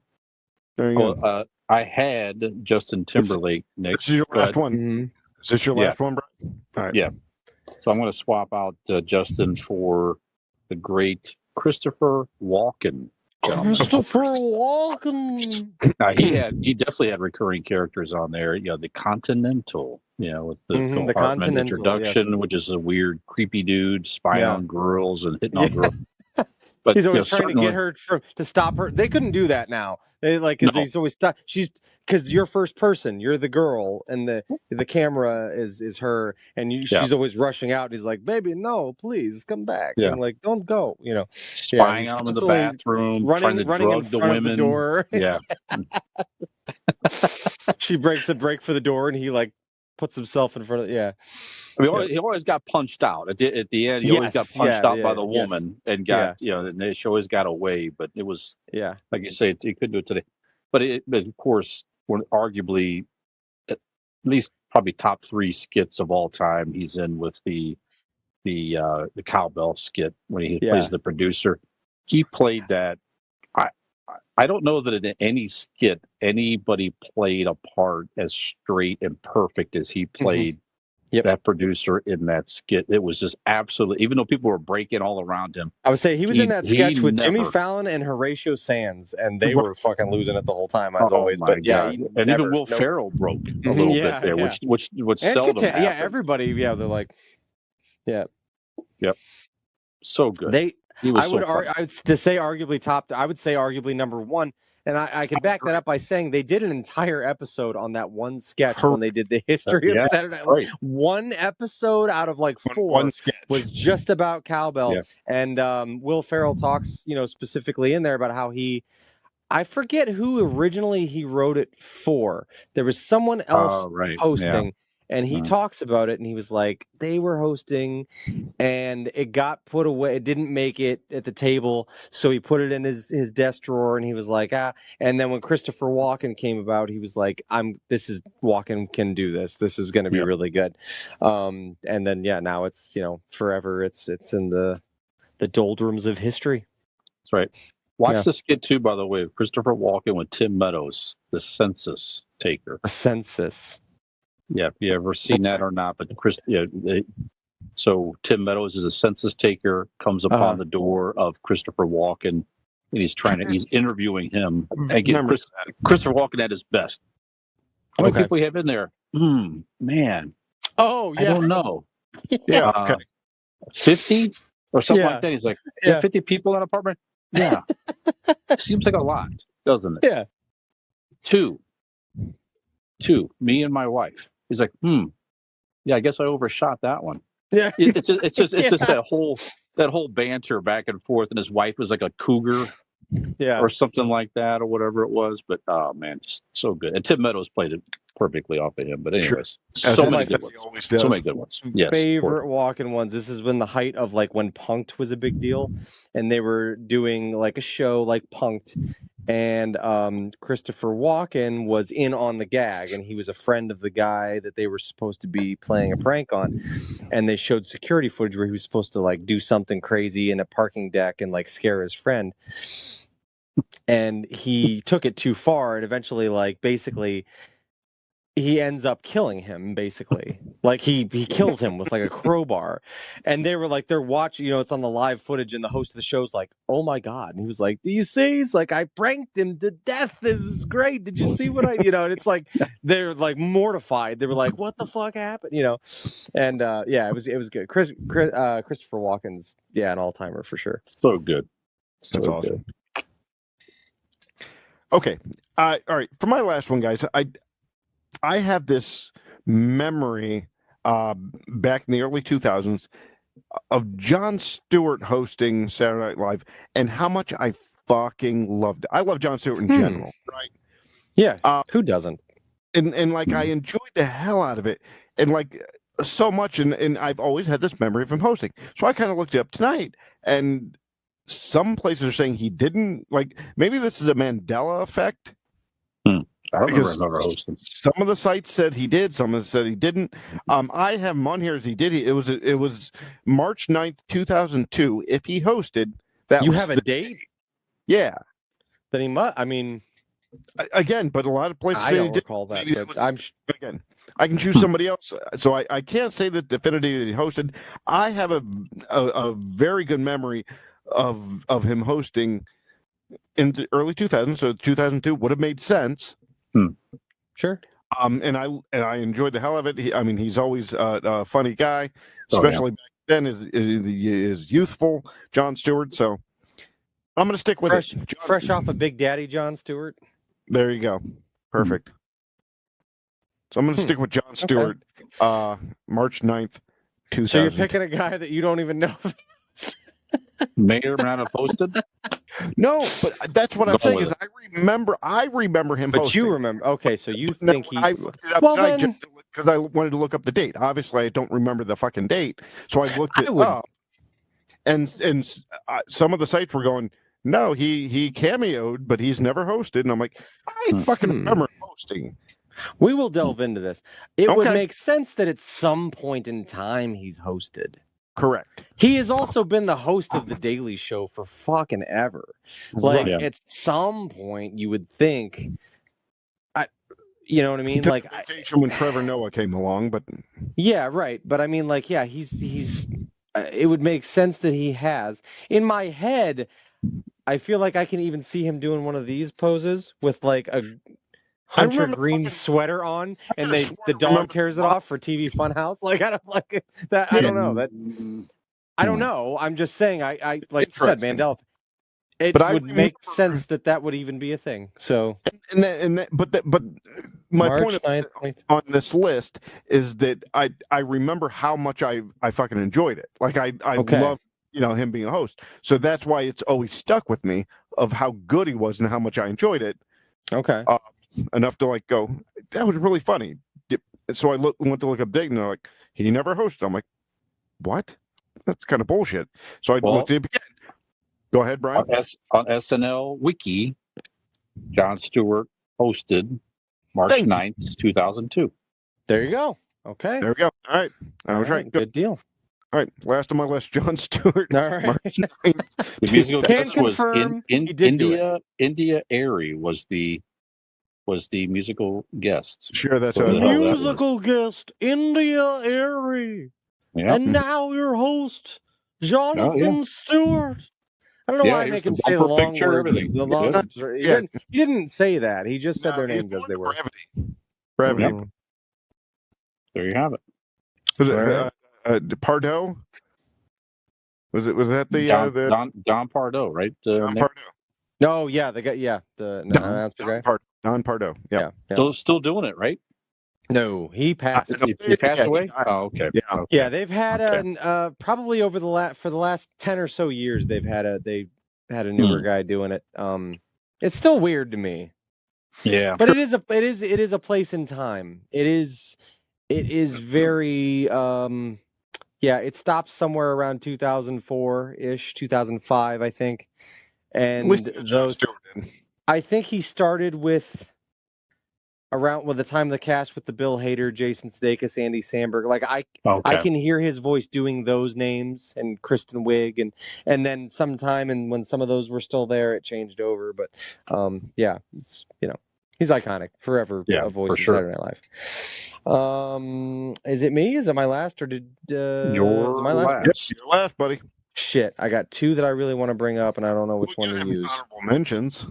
[SPEAKER 1] There you go.
[SPEAKER 5] I had Justin Timberlake. Nick.
[SPEAKER 1] This is your last one. Mm-hmm. Is this your last one, Brian?
[SPEAKER 5] All right. Yeah. So I'm going to swap out Justin for the great Christopher Walken.
[SPEAKER 3] Christopher Walken.
[SPEAKER 5] He definitely had recurring characters on there. The Continental, with the Phil Hartman introduction, which is a weird, creepy dude spying on girls and hitting on girls. But
[SPEAKER 3] He's always
[SPEAKER 5] you know,
[SPEAKER 3] trying to get her to stop her. They couldn't do that now. They
[SPEAKER 5] No.
[SPEAKER 3] he's always she's because you're first person, you're the girl, and the camera is her, and she's always rushing out. And he's like, "Baby, no, please come back,"
[SPEAKER 5] Yeah.
[SPEAKER 3] and like, "Don't go," you know.
[SPEAKER 5] spying
[SPEAKER 3] he's
[SPEAKER 5] on him in the
[SPEAKER 3] constantly
[SPEAKER 5] bathroom, trying to
[SPEAKER 3] running in
[SPEAKER 5] drug the
[SPEAKER 3] front of the
[SPEAKER 5] women.
[SPEAKER 3] door.
[SPEAKER 5] Yeah.
[SPEAKER 3] She breaks a break for the door, and he like puts himself in front of
[SPEAKER 5] I mean, he always got punched out at the end. He always got
[SPEAKER 3] Yes,
[SPEAKER 5] punched out by
[SPEAKER 3] yeah,
[SPEAKER 5] the
[SPEAKER 3] yes.
[SPEAKER 5] woman and got and she always got away. But it was like you say, he couldn't do it today. But of course, when arguably at least probably top 3 skits of all time, he's in with the cowbell skit when he plays the producer. He played that. I don't know that in any skit anybody played a part as straight and perfect as he played that producer in that skit. It was just absolutely, even though people were breaking all around him.
[SPEAKER 3] I would say he was in that sketch with Jimmy
[SPEAKER 5] never-
[SPEAKER 3] Fallon and Horatio Sands, and they were fucking losing it the whole time, as always.
[SPEAKER 5] My
[SPEAKER 3] But
[SPEAKER 5] God. And even Will Ferrell broke a little bit there, which
[SPEAKER 3] and
[SPEAKER 5] seldom happens.
[SPEAKER 3] Yeah, everybody, they're like,
[SPEAKER 5] Yep. So good.
[SPEAKER 3] I would say arguably number 1, and I can back that up by saying they did an entire episode on that one sketch when they did the history of Saturday Night Live.
[SPEAKER 5] Right.
[SPEAKER 3] One episode out of like 4 was just about cowbell, and Will Ferrell talks, specifically in there about how I forget who originally he wrote it for. There was someone else hosting. And he talks about it, and he was like, they were hosting, and it got put away. It didn't make it at the table, so he put it in his desk drawer, and he was like, And then when Christopher Walken came about, he was like, Walken can do this. This is going to be really good. And then, now it's, forever. It's in the doldrums of history.
[SPEAKER 5] That's right. Watch the skit, too, by the way, of Christopher Walken with Tim Meadows, the census taker.
[SPEAKER 3] The census.
[SPEAKER 5] Yeah, if you ever seen that or not, but so Tim Meadows is a census taker, comes upon the door of Christopher Walken, and he's interviewing him. Again, Christopher Walken at his best. How many people we have in there? Man.
[SPEAKER 3] Oh, yeah.
[SPEAKER 5] I don't know. 50 or something like that. He's like, 50 people in an apartment? Yeah. Seems like a lot, doesn't it?
[SPEAKER 3] Yeah.
[SPEAKER 5] Two, me and my wife. He's like, yeah, I guess I overshot that one.
[SPEAKER 3] Yeah.
[SPEAKER 5] It's just that whole banter back and forth, and his wife was like a cougar, or something like that, or whatever it was. But oh man, just so good. And Tim Meadows played it perfectly off of him. But anyways, so many good ones. So many good ones. Yes,
[SPEAKER 3] favorite Walken ones. This is when the height of like when Punk'd was a big deal, and they were doing like a show like Punk'd. And Christopher Walken was in on the gag, and he was a friend of the guy that they were supposed to be playing a prank on. And they showed security footage where he was supposed to like do something crazy in a parking deck and like scare his friend. And he took it too far, and eventually, like, basically, he ends up killing him, basically. Like, he kills him with, like, a crowbar. And they were like, they're watching, it's on the live footage, and the host of the show's like, oh my God. And he was like, do you see? He's like, I pranked him to death. It was great. Did you see what and it's like, they're like mortified. They were like, what the fuck happened? And it was good. Christopher Walken's, an all-timer for sure.
[SPEAKER 5] So good.
[SPEAKER 1] That's awesome. Good. Okay. All right. For my last one, guys, I have this memory back in the early 2000s of Jon Stewart hosting Saturday Night Live and how much I fucking loved it. I love Jon Stewart in general, right?
[SPEAKER 3] Yeah. Who doesn't?
[SPEAKER 1] And like I enjoyed the hell out of it. And like so much. And I've always had this memory of him hosting. So I kind of looked it up tonight, and some places are saying he didn't. Like, maybe this is a Mandela effect.
[SPEAKER 5] I don't remember hosting.
[SPEAKER 1] Some of the sites said he did. Some of them said he didn't. I have him on here as he did. It was March 9th, 2002. If he hosted, that
[SPEAKER 3] you
[SPEAKER 1] was
[SPEAKER 3] have a date.
[SPEAKER 1] Yeah.
[SPEAKER 3] Then he must. I mean,
[SPEAKER 1] again, but a lot of places
[SPEAKER 3] I
[SPEAKER 1] say
[SPEAKER 3] don't
[SPEAKER 1] he did.
[SPEAKER 3] recall that.
[SPEAKER 1] Maybe
[SPEAKER 3] But
[SPEAKER 1] again, I can choose somebody else. So I can't say that definitively that he hosted. I have a very good memory of him hosting in the early 2000s. So 2002 would have made sense.
[SPEAKER 3] Sure.
[SPEAKER 1] And I enjoyed the hell of it. He's always a funny guy, especially back then. Is youthful Jon Stewart. So I'm going to stick with
[SPEAKER 3] fresh,
[SPEAKER 1] it. John,
[SPEAKER 3] fresh off of Big Daddy Jon Stewart.
[SPEAKER 1] there you go. Perfect. So I'm going to stick with Jon Stewart. March 9th, 2000.
[SPEAKER 3] So you're picking a guy that you don't even know.
[SPEAKER 5] May or may not have posted.
[SPEAKER 1] No, but that's what I'm
[SPEAKER 5] Go
[SPEAKER 1] saying
[SPEAKER 5] with
[SPEAKER 1] is I remember him
[SPEAKER 3] But
[SPEAKER 1] hosting.
[SPEAKER 3] you remember? Okay, so you
[SPEAKER 1] No,
[SPEAKER 3] think he?
[SPEAKER 1] I looked it up
[SPEAKER 3] Well,
[SPEAKER 1] tonight
[SPEAKER 3] then
[SPEAKER 1] because I wanted to look up the date. Obviously, I don't remember the fucking date, so I looked it
[SPEAKER 3] I would-
[SPEAKER 1] up. And some of the sites were going, no, he cameoed, but he's never hosted. And I'm like, I fucking remember hosting.
[SPEAKER 3] we will delve into this. It would
[SPEAKER 1] Okay.
[SPEAKER 3] make sense that at some point in time he's hosted.
[SPEAKER 1] Correct.
[SPEAKER 3] He has also been the host of the Daily Show for fucking ever. Like
[SPEAKER 5] Right.
[SPEAKER 3] at some point, you would think, you know what I
[SPEAKER 1] He
[SPEAKER 3] mean?
[SPEAKER 1] took
[SPEAKER 3] Like,
[SPEAKER 1] a vacation when Trevor Noah came along, but
[SPEAKER 3] yeah, right. But I mean, like, yeah, he's. It would make sense that he has. In my head, I feel like I can even see him doing one of these poses with like a hunter
[SPEAKER 1] remember
[SPEAKER 3] green
[SPEAKER 1] fucking-
[SPEAKER 3] sweater on, and
[SPEAKER 1] could've sworn
[SPEAKER 3] the
[SPEAKER 1] I
[SPEAKER 3] dog
[SPEAKER 1] remember
[SPEAKER 3] tears it
[SPEAKER 1] the-
[SPEAKER 3] off for TV Funhouse. Like I don't like that. I don't know that. I don't know. I'm just saying. I like you said,
[SPEAKER 1] Interesting.
[SPEAKER 3] Mandel. It
[SPEAKER 1] But I
[SPEAKER 3] would make
[SPEAKER 1] remember-
[SPEAKER 3] sense that would even be a thing. So
[SPEAKER 1] but my
[SPEAKER 3] March
[SPEAKER 1] point
[SPEAKER 3] 9th,
[SPEAKER 1] on this list is that I remember how much I fucking enjoyed it. Like I
[SPEAKER 3] Okay.
[SPEAKER 1] love him being a host. So that's why it's always stuck with me of how good he was and how much I enjoyed it.
[SPEAKER 3] Okay.
[SPEAKER 1] Enough to like go, that was really funny. So I went to look up date and they're like, he never hosted. I'm like, what? That's kind of bullshit. So I looked it again. Go ahead, Brian.
[SPEAKER 5] On SNL Wiki, Jon Stewart hosted March
[SPEAKER 1] Thank you.
[SPEAKER 5] 9th, 2002.
[SPEAKER 3] There you go. Okay.
[SPEAKER 1] There we go. All right. I was right.
[SPEAKER 3] Good deal.
[SPEAKER 1] All right. Last on my list, Jon Stewart.
[SPEAKER 3] All right.
[SPEAKER 1] March 9th.
[SPEAKER 5] The musical
[SPEAKER 3] Can
[SPEAKER 5] guest was
[SPEAKER 3] confirm
[SPEAKER 5] in
[SPEAKER 3] he did do it.
[SPEAKER 5] India Airy was the musical guest.
[SPEAKER 1] Sure, that's
[SPEAKER 5] So
[SPEAKER 1] what I
[SPEAKER 5] that's how that
[SPEAKER 1] was.
[SPEAKER 3] Musical guest, India Airy.
[SPEAKER 5] Yeah.
[SPEAKER 3] And now your host, Jonathan Stewart. I don't know why I
[SPEAKER 5] here's
[SPEAKER 3] make
[SPEAKER 5] the
[SPEAKER 3] him say the
[SPEAKER 5] bumper
[SPEAKER 3] long
[SPEAKER 5] picture,
[SPEAKER 3] words.
[SPEAKER 5] everything.
[SPEAKER 3] The long,
[SPEAKER 1] Yeah.
[SPEAKER 3] he didn't say that. He just said
[SPEAKER 1] No,
[SPEAKER 3] their
[SPEAKER 1] he was
[SPEAKER 3] names as
[SPEAKER 1] more
[SPEAKER 3] they
[SPEAKER 1] into
[SPEAKER 3] were.
[SPEAKER 1] Brevity.
[SPEAKER 5] Yep. There you have it.
[SPEAKER 1] Was it
[SPEAKER 3] Right.
[SPEAKER 1] Pardo? Was that the
[SPEAKER 5] Don Pardo, right?
[SPEAKER 1] Don
[SPEAKER 5] Nick?
[SPEAKER 1] Pardo?
[SPEAKER 3] Oh yeah, the guy. Yeah, the announcer guy.
[SPEAKER 1] Don Pardo. Yeah.
[SPEAKER 5] Still doing it, right?
[SPEAKER 3] No, he passed.
[SPEAKER 5] He passed away.
[SPEAKER 1] died.
[SPEAKER 5] Oh, okay.
[SPEAKER 1] Yeah.
[SPEAKER 5] Okay.
[SPEAKER 3] Yeah, they've had probably over the last 10 or so years they've had a newer guy doing it. It's still weird to me.
[SPEAKER 5] Yeah.
[SPEAKER 3] But it is a place in time. It is very it stops somewhere around 2004-ish, 2005, I think.
[SPEAKER 1] At least Jon Stewart did.
[SPEAKER 3] I think he started with around the time of the cast with the Bill Hader, Jason Sudeikis, Andy Samberg. Like I can hear his voice doing those names and Kristen Wiig and then sometime and when some of those were still there, it changed over. But it's he's iconic forever.
[SPEAKER 5] Yeah,
[SPEAKER 3] a voice
[SPEAKER 5] for
[SPEAKER 3] of
[SPEAKER 5] sure.
[SPEAKER 3] Saturday Night Live. Is it me? Is it my last or did
[SPEAKER 5] Your
[SPEAKER 3] is it my last?
[SPEAKER 1] Yep, your last, buddy.
[SPEAKER 3] Shit, I got two that I really want to bring up and I don't know which one to use.
[SPEAKER 1] Honorable mentions.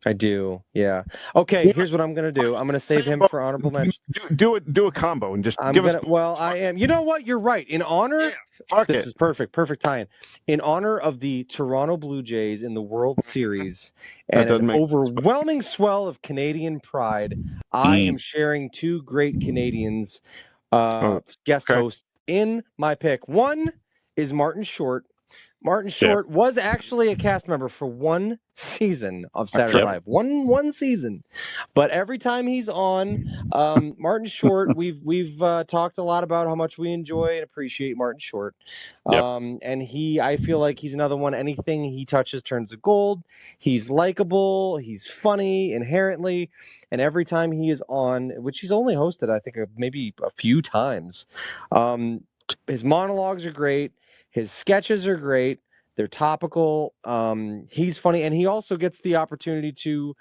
[SPEAKER 3] I do, yeah. Okay, here's what I'm gonna do. I'm gonna save him for honorable mention.
[SPEAKER 1] Do a combo and just
[SPEAKER 3] I'm
[SPEAKER 1] give
[SPEAKER 3] gonna.
[SPEAKER 1] us.
[SPEAKER 3] Well, I am. You know what? You're right. In honor,
[SPEAKER 1] Fuck
[SPEAKER 3] this
[SPEAKER 1] it.
[SPEAKER 3] is perfect tie-in. In honor of the Toronto Blue Jays in the World Series and
[SPEAKER 1] doesn't
[SPEAKER 3] an
[SPEAKER 1] make sense, but-
[SPEAKER 3] overwhelming swell of Canadian pride, I am sharing two great Canadians guest hosts in my pick. One is Martin Short. Martin Short was actually a cast member for one season of Saturday Night Live. One season. But every time he's on, Martin Short, we've talked a lot about how much we enjoy and appreciate Martin Short. And I feel like he's another one. Anything he touches turns to gold. He's likable. He's funny inherently. And every time he is on, which he's only hosted, I think, maybe a few times, his monologues are great. His sketches are great. They're topical. He's funny, and he also gets the opportunity to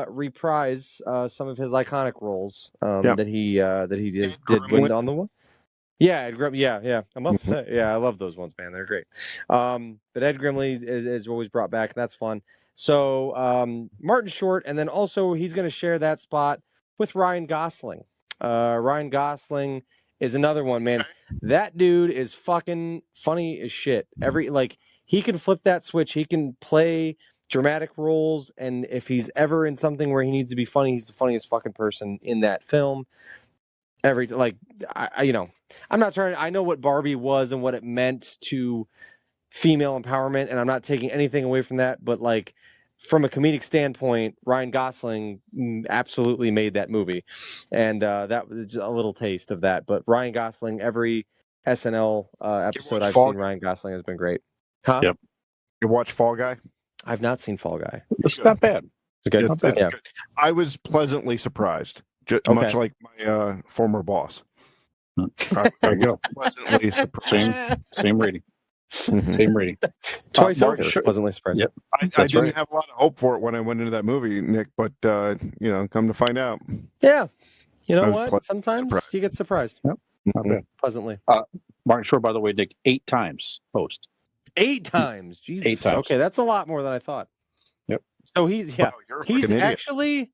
[SPEAKER 3] reprise some of his iconic roles that he did when on the one. Yeah, Ed Grimley. Yeah. I must say, I love those ones, man. They're great. But Ed Grimley is always brought back, and that's fun. So Martin Short, and then also he's going to share that spot with Ryan Gosling. Ryan Gosling is another one, man. That dude is fucking funny as shit. he can flip that switch. He can play dramatic roles, and if he's ever in something where he needs to be funny, he's the funniest fucking person in that film. I'm not trying. I know what Barbie was and what it meant to female empowerment, and I'm not taking anything away from that. But like, from a comedic standpoint, Ryan Gosling absolutely made that movie, and that was a little taste of that. But Ryan Gosling, every SNL episode I've seen, Ryan Gosling has been great. Huh?
[SPEAKER 5] Yep.
[SPEAKER 1] You watch Fall Guy?
[SPEAKER 3] I've not seen Fall Guy.
[SPEAKER 5] It's not bad.
[SPEAKER 3] It's good.
[SPEAKER 1] It's
[SPEAKER 3] Yeah.
[SPEAKER 1] good. I was pleasantly surprised,
[SPEAKER 3] Okay.
[SPEAKER 1] much like my former boss.
[SPEAKER 5] There you go.
[SPEAKER 1] Pleasantly surprised.
[SPEAKER 5] Same rating.
[SPEAKER 1] Mhm.
[SPEAKER 5] Same rating.
[SPEAKER 3] Twice
[SPEAKER 5] Mark,
[SPEAKER 3] over.
[SPEAKER 5] sure.
[SPEAKER 3] Pleasantly surprised.
[SPEAKER 5] Yep.
[SPEAKER 1] I
[SPEAKER 5] That's
[SPEAKER 1] didn't
[SPEAKER 5] right.
[SPEAKER 1] have a lot of hope for it when I went into that movie, Nick, but come to find out.
[SPEAKER 3] Yeah. You
[SPEAKER 1] I
[SPEAKER 3] know
[SPEAKER 1] was
[SPEAKER 3] what?
[SPEAKER 1] pleasantly
[SPEAKER 3] Sometimes
[SPEAKER 1] surprised.
[SPEAKER 3] you get surprised.
[SPEAKER 5] Not bad.
[SPEAKER 3] Pleasantly.
[SPEAKER 5] Martin Short, by the way, Nick, 8 times host.
[SPEAKER 3] 8 times. Jesus.
[SPEAKER 5] 8 times.
[SPEAKER 3] Okay, that's a lot more than I thought.
[SPEAKER 5] Yep.
[SPEAKER 3] So he's
[SPEAKER 1] Wow, you're a
[SPEAKER 3] he's
[SPEAKER 1] fucking idiot.
[SPEAKER 3] actually.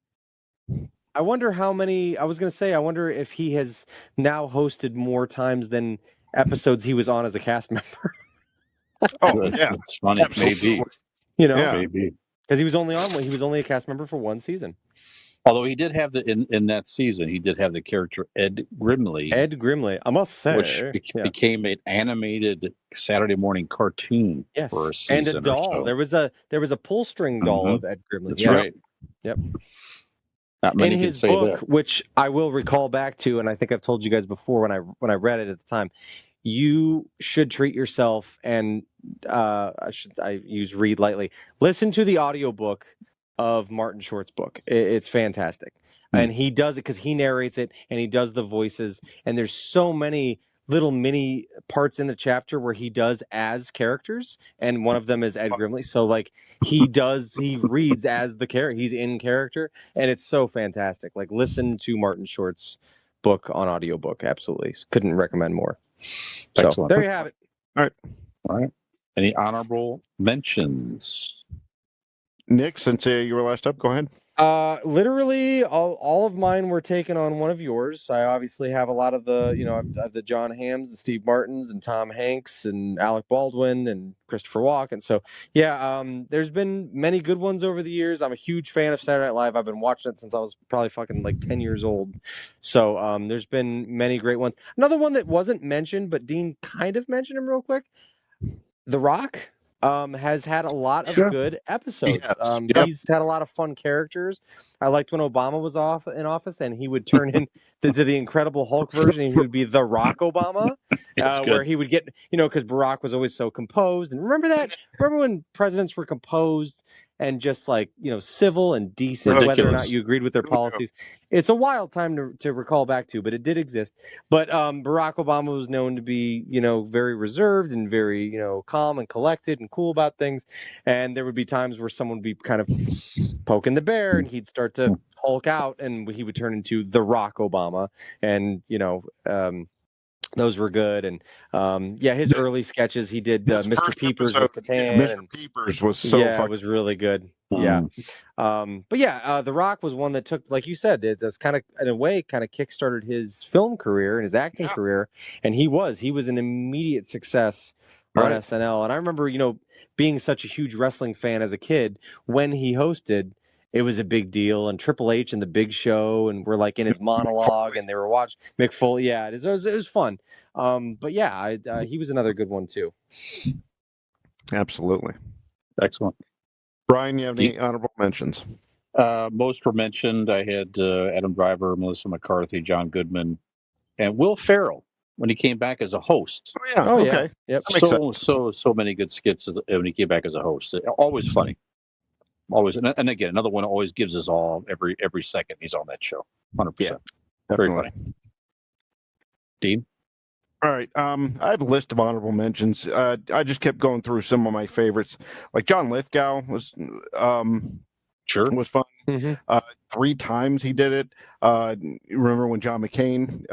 [SPEAKER 3] I wonder how many. I was gonna say. I wonder if he has now hosted more times than episodes he was on as a cast member.
[SPEAKER 1] Oh yeah,
[SPEAKER 5] It's funny.
[SPEAKER 1] absolutely.
[SPEAKER 5] Maybe.
[SPEAKER 3] You know,
[SPEAKER 1] Yeah.
[SPEAKER 5] Maybe.
[SPEAKER 3] because he was only a cast member for one season.
[SPEAKER 5] Although he did have in that season, he did have the character Ed Grimley,
[SPEAKER 3] Ed Grimley, I must say,
[SPEAKER 5] which became an animated Saturday morning cartoon
[SPEAKER 3] yes,
[SPEAKER 5] for a season
[SPEAKER 3] and a doll.
[SPEAKER 5] or so.
[SPEAKER 3] There was a pull string doll of Ed Grimley.
[SPEAKER 5] That's
[SPEAKER 3] Yeah.
[SPEAKER 5] right.
[SPEAKER 3] Yep.
[SPEAKER 5] Not many
[SPEAKER 3] In
[SPEAKER 5] can
[SPEAKER 3] his
[SPEAKER 5] say
[SPEAKER 3] book,
[SPEAKER 5] that.
[SPEAKER 3] which I will recall back to, and I think I've told you guys before when I read it at the time, you should treat yourself, and I use read lightly. Listen to the audiobook of Martin Short's book. It's fantastic. And he does it because he narrates it and he does the voices, and there's so many little mini parts in the chapter where he does as characters, and one of them is Ed Grimley. So like he reads as the character, he's in character, and it's so fantastic. Like, listen to Martin Short's book on audiobook. Absolutely. Couldn't recommend more. So
[SPEAKER 5] Excellent.
[SPEAKER 3] there you have it.
[SPEAKER 5] All right. Any honorable mentions?
[SPEAKER 1] Nick, since you were last up, go ahead.
[SPEAKER 3] Literally all of mine were taken on one of yours. I obviously have a lot of the, I have the John Hams, the Steve Martins, and Tom Hanks, and Alec Baldwin, and Christopher Walken. So yeah, there's been many good ones over the years. I'm a huge fan of Saturday Night Live. I've been watching it since I was probably fucking like 10 years old. So there's been many great ones. Another one that wasn't mentioned, but Dean kind of mentioned him real quick. The Rock. Has had a lot of good episodes.
[SPEAKER 1] Yes.
[SPEAKER 3] He's had a lot of fun characters. I liked when Obama was in office, and he would turn into the Incredible Hulk version, and he would be the Rock Obama, where he would get, because Barack was always so composed. And remember when presidents were composed and just like, civil and decent,
[SPEAKER 5] Ridiculous.
[SPEAKER 3] whether or not you agreed with their policies. It's a wild time to recall back to, but it did exist. But Barack Obama was known to be, very reserved and very, calm and collected and cool about things. And there would be times where someone would be kind of poking the bear, and he'd start to Hulk out, and he would turn into the Rock Obama. And, those were good. And his early sketches, he did Mr. Peepers with Catan.
[SPEAKER 1] Mr. Peepers was so
[SPEAKER 3] it was really good. Yeah. The Rock was one that took, like you said, that's kind of, in a way, kind of kickstarted his film career and his acting career. And he was an immediate success on SNL. And I remember, being such a huge wrestling fan as a kid, when he hosted, it was a big deal. And Triple H and the Big Show, and we're like in his monologue, and they were watching Mick Foley. Yeah, it was fun. He was another good one too.
[SPEAKER 1] Absolutely.
[SPEAKER 5] Excellent.
[SPEAKER 1] Brian, you have any honorable mentions?
[SPEAKER 5] Most were mentioned. I had Adam Driver, Melissa McCarthy, John Goodman, and Will Ferrell when he came back as a host.
[SPEAKER 1] Oh yeah. Okay.
[SPEAKER 3] Yep.
[SPEAKER 1] That makes sense.
[SPEAKER 5] So many good skits when he came back as a host. Always funny. Always, and again, another one always gives us all every second he's on that show. 100%.
[SPEAKER 1] Yeah,
[SPEAKER 5] very
[SPEAKER 1] definitely.
[SPEAKER 5] funny. Dean.
[SPEAKER 1] All right. I have a list of honorable mentions. I just kept going through some of my favorites. Like John Lithgow was fun.
[SPEAKER 3] Mm-hmm.
[SPEAKER 1] 3 times he did it. Remember when John McCain,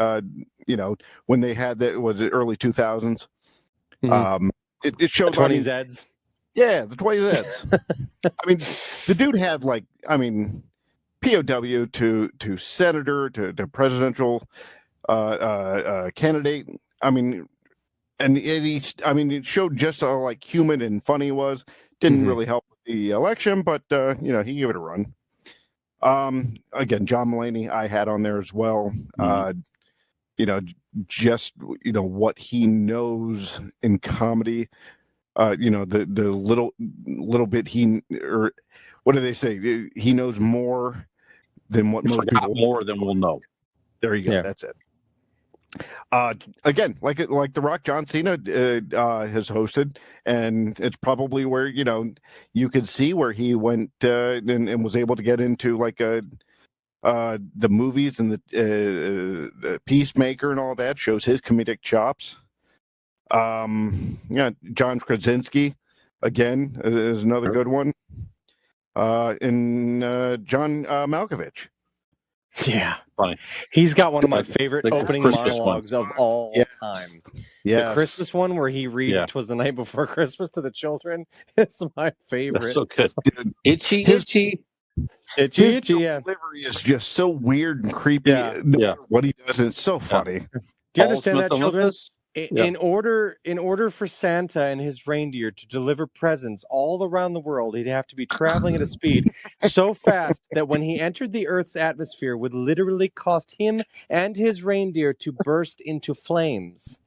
[SPEAKER 1] when they had that, was it early 2000s?
[SPEAKER 3] Mm-hmm.
[SPEAKER 1] It showed
[SPEAKER 3] 20 Zeds.
[SPEAKER 1] Yeah, the 20 Zeds. I mean, the dude had POW to senator to presidential candidate. I mean, it showed just how like human and funny he was. Didn't
[SPEAKER 3] Mhm.
[SPEAKER 1] really help with the election, but he gave it a run. Again, John Mulaney, I had on there as well. Just what he knows in comedy. The little bit or what do they say? He knows more than what most people.
[SPEAKER 5] More than we'll know.
[SPEAKER 1] There you go.
[SPEAKER 3] Yeah.
[SPEAKER 1] That's it. Again, like The Rock, John Cena has hosted, and it's probably where you could see where he went and was able to get into like the movies and the Peacemaker and all that. Shows his comedic chops. John Krasinski again is another good one. And John Malkovich.
[SPEAKER 3] Yeah.
[SPEAKER 5] Funny.
[SPEAKER 3] He's got one of my favorite
[SPEAKER 5] The
[SPEAKER 3] opening
[SPEAKER 5] Christmas
[SPEAKER 3] monologues of all time.
[SPEAKER 1] Yeah,
[SPEAKER 3] The Christmas one where he reads
[SPEAKER 5] Yeah.
[SPEAKER 3] "'Twas the Night Before Christmas" to the children is my favorite.
[SPEAKER 5] That's so good.
[SPEAKER 1] Dude,
[SPEAKER 5] Itchy.
[SPEAKER 1] his
[SPEAKER 3] Itchy, yeah.
[SPEAKER 1] delivery is just so weird and creepy.
[SPEAKER 3] Yeah.
[SPEAKER 1] No matter what he does, and it's so funny.
[SPEAKER 3] Do you understand that, children?
[SPEAKER 5] Olympus?
[SPEAKER 3] In order for Santa and his reindeer to deliver presents all around the world, he'd have to be traveling at a speed so fast that when he entered the Earth's atmosphere would literally cost him and his reindeer to burst into flames.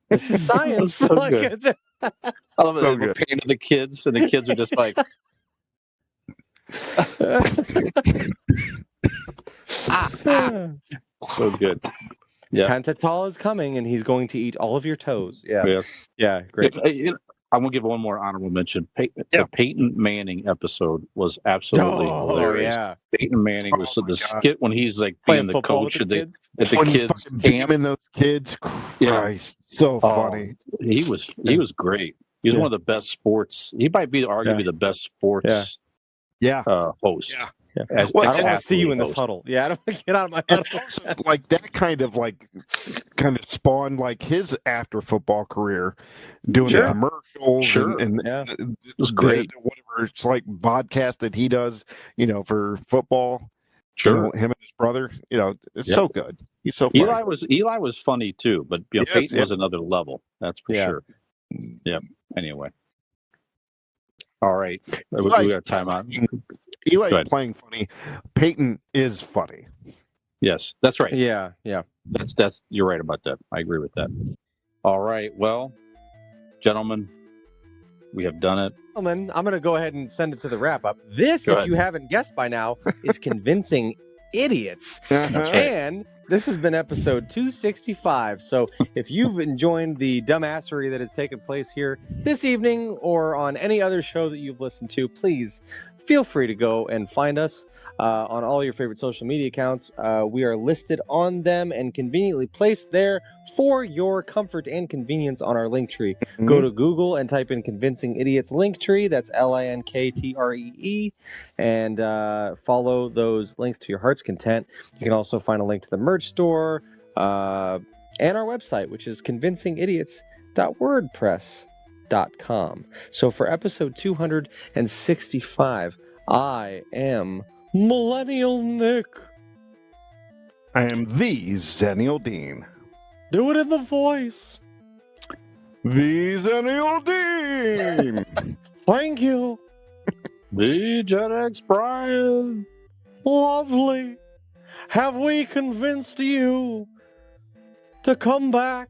[SPEAKER 3] This is science.
[SPEAKER 5] So good. I love it.
[SPEAKER 1] So
[SPEAKER 5] We're
[SPEAKER 1] good.
[SPEAKER 5] paying to the kids, and the kids are just like, so good. Yeah.
[SPEAKER 3] Kantatal is coming, and he's going to eat all of your toes. Yeah.
[SPEAKER 5] Yes.
[SPEAKER 3] Yeah, great.
[SPEAKER 5] I'm gonna give one more honorable mention. The Peyton Manning episode was absolutely hilarious.
[SPEAKER 3] Yeah.
[SPEAKER 5] Peyton Manning was
[SPEAKER 1] Oh my
[SPEAKER 5] the
[SPEAKER 1] God.
[SPEAKER 5] skit when he's like
[SPEAKER 3] Playing
[SPEAKER 5] being the
[SPEAKER 3] football
[SPEAKER 5] coach
[SPEAKER 3] with the
[SPEAKER 5] at
[SPEAKER 3] kids.
[SPEAKER 5] the
[SPEAKER 1] When he's
[SPEAKER 5] kids
[SPEAKER 1] fucking
[SPEAKER 5] camp.
[SPEAKER 1] beaming those kids, Christ, so funny.
[SPEAKER 5] He was great. He was one of the best sports. He might be arguably the best sports
[SPEAKER 1] Yeah.
[SPEAKER 5] host.
[SPEAKER 1] Yeah.
[SPEAKER 3] Yeah.
[SPEAKER 5] As-
[SPEAKER 3] I
[SPEAKER 5] as
[SPEAKER 3] don't want to see you
[SPEAKER 5] athlete
[SPEAKER 3] in this
[SPEAKER 5] host.
[SPEAKER 3] huddle. Yeah, I don't want to get out of my
[SPEAKER 1] And
[SPEAKER 3] huddle.
[SPEAKER 1] also, like that kind of spawned like his after football career, doing
[SPEAKER 3] Sure.
[SPEAKER 1] the commercials
[SPEAKER 5] Sure.
[SPEAKER 1] and
[SPEAKER 3] Yeah.
[SPEAKER 1] it
[SPEAKER 5] was great.
[SPEAKER 1] whatever it's like podcast that he does, for football.
[SPEAKER 5] Sure.
[SPEAKER 1] Him and his brother. It's
[SPEAKER 5] Yep.
[SPEAKER 1] so good. He's so funny.
[SPEAKER 5] Eli was funny too, but
[SPEAKER 1] Yes,
[SPEAKER 5] Peyton
[SPEAKER 1] yeah.
[SPEAKER 5] was another level. That's for
[SPEAKER 3] Yeah.
[SPEAKER 5] sure. Yeah. Anyway. All right. We got time on. Go
[SPEAKER 1] Eli's
[SPEAKER 5] ahead.
[SPEAKER 1] playing funny. Peyton is funny.
[SPEAKER 5] Yes, that's right.
[SPEAKER 3] Yeah, yeah.
[SPEAKER 5] That's you're right about that. I agree with that. All right. Well, gentlemen, we have done it.
[SPEAKER 3] Gentlemen, I'm going to go ahead and send it to the wrap up. This,
[SPEAKER 5] Go
[SPEAKER 3] if
[SPEAKER 5] ahead.
[SPEAKER 3] you haven't guessed by now, is Convincing Idiots.
[SPEAKER 5] That's right.
[SPEAKER 3] And this has been episode 265. So if you've enjoyed the dumbassery that has taken place here this evening or on any other show that you've listened to, please feel free to go and find us on all your favorite social media accounts. We are listed on them and conveniently placed there for your comfort and convenience on our link tree. Go to Google and type in Convincing Idiots Linktree. That's LINKTREE. And follow those links to your heart's content. You can also find a link to the merch store and our website, which is convincingidiots.wordpress.com. So for episode 265, I am Millennial Nick.
[SPEAKER 1] I am the Zennial Dean.
[SPEAKER 3] Do it in the voice.
[SPEAKER 1] The Zennial Dean.
[SPEAKER 3] Thank you.
[SPEAKER 5] The Gen X Brian.
[SPEAKER 3] Lovely. Have we convinced you to come back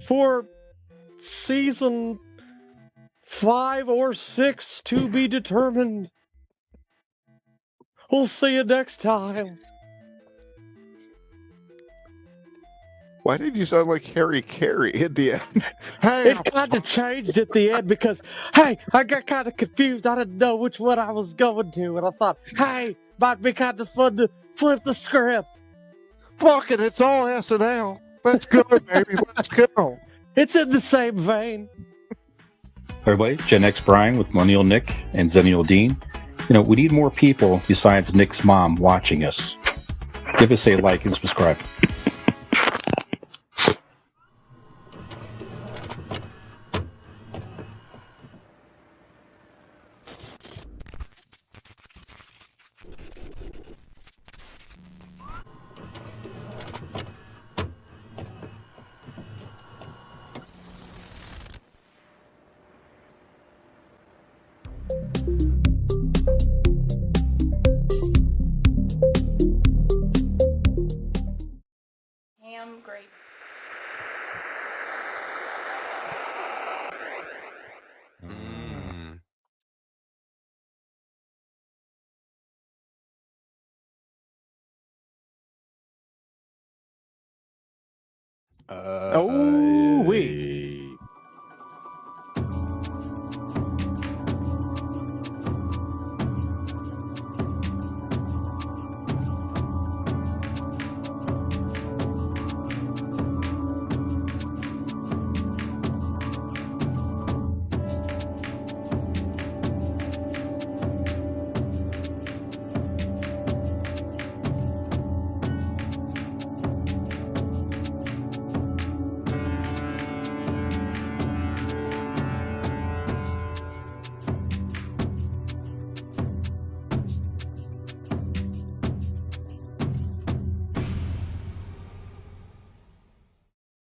[SPEAKER 3] for season 5 or 6 to be determined? We'll see you next time.
[SPEAKER 1] Why did you sound like Harry Carey at the end? Hey,
[SPEAKER 3] It kind of changed at the end because, hey, I got kind of confused. I didn't know which one I was going to. And I thought, hey, might be kind of fun to flip the script.
[SPEAKER 1] fuck it, it's all SNL. Let's go, baby. Let's go.
[SPEAKER 3] It's in the same vein.
[SPEAKER 5] Everybody, Gen X Brian with Millennial Nick and Zennial Dean. We need more people besides Nick's mom watching us. Give us a like and subscribe.
[SPEAKER 2] Ham grape.
[SPEAKER 10] Mm.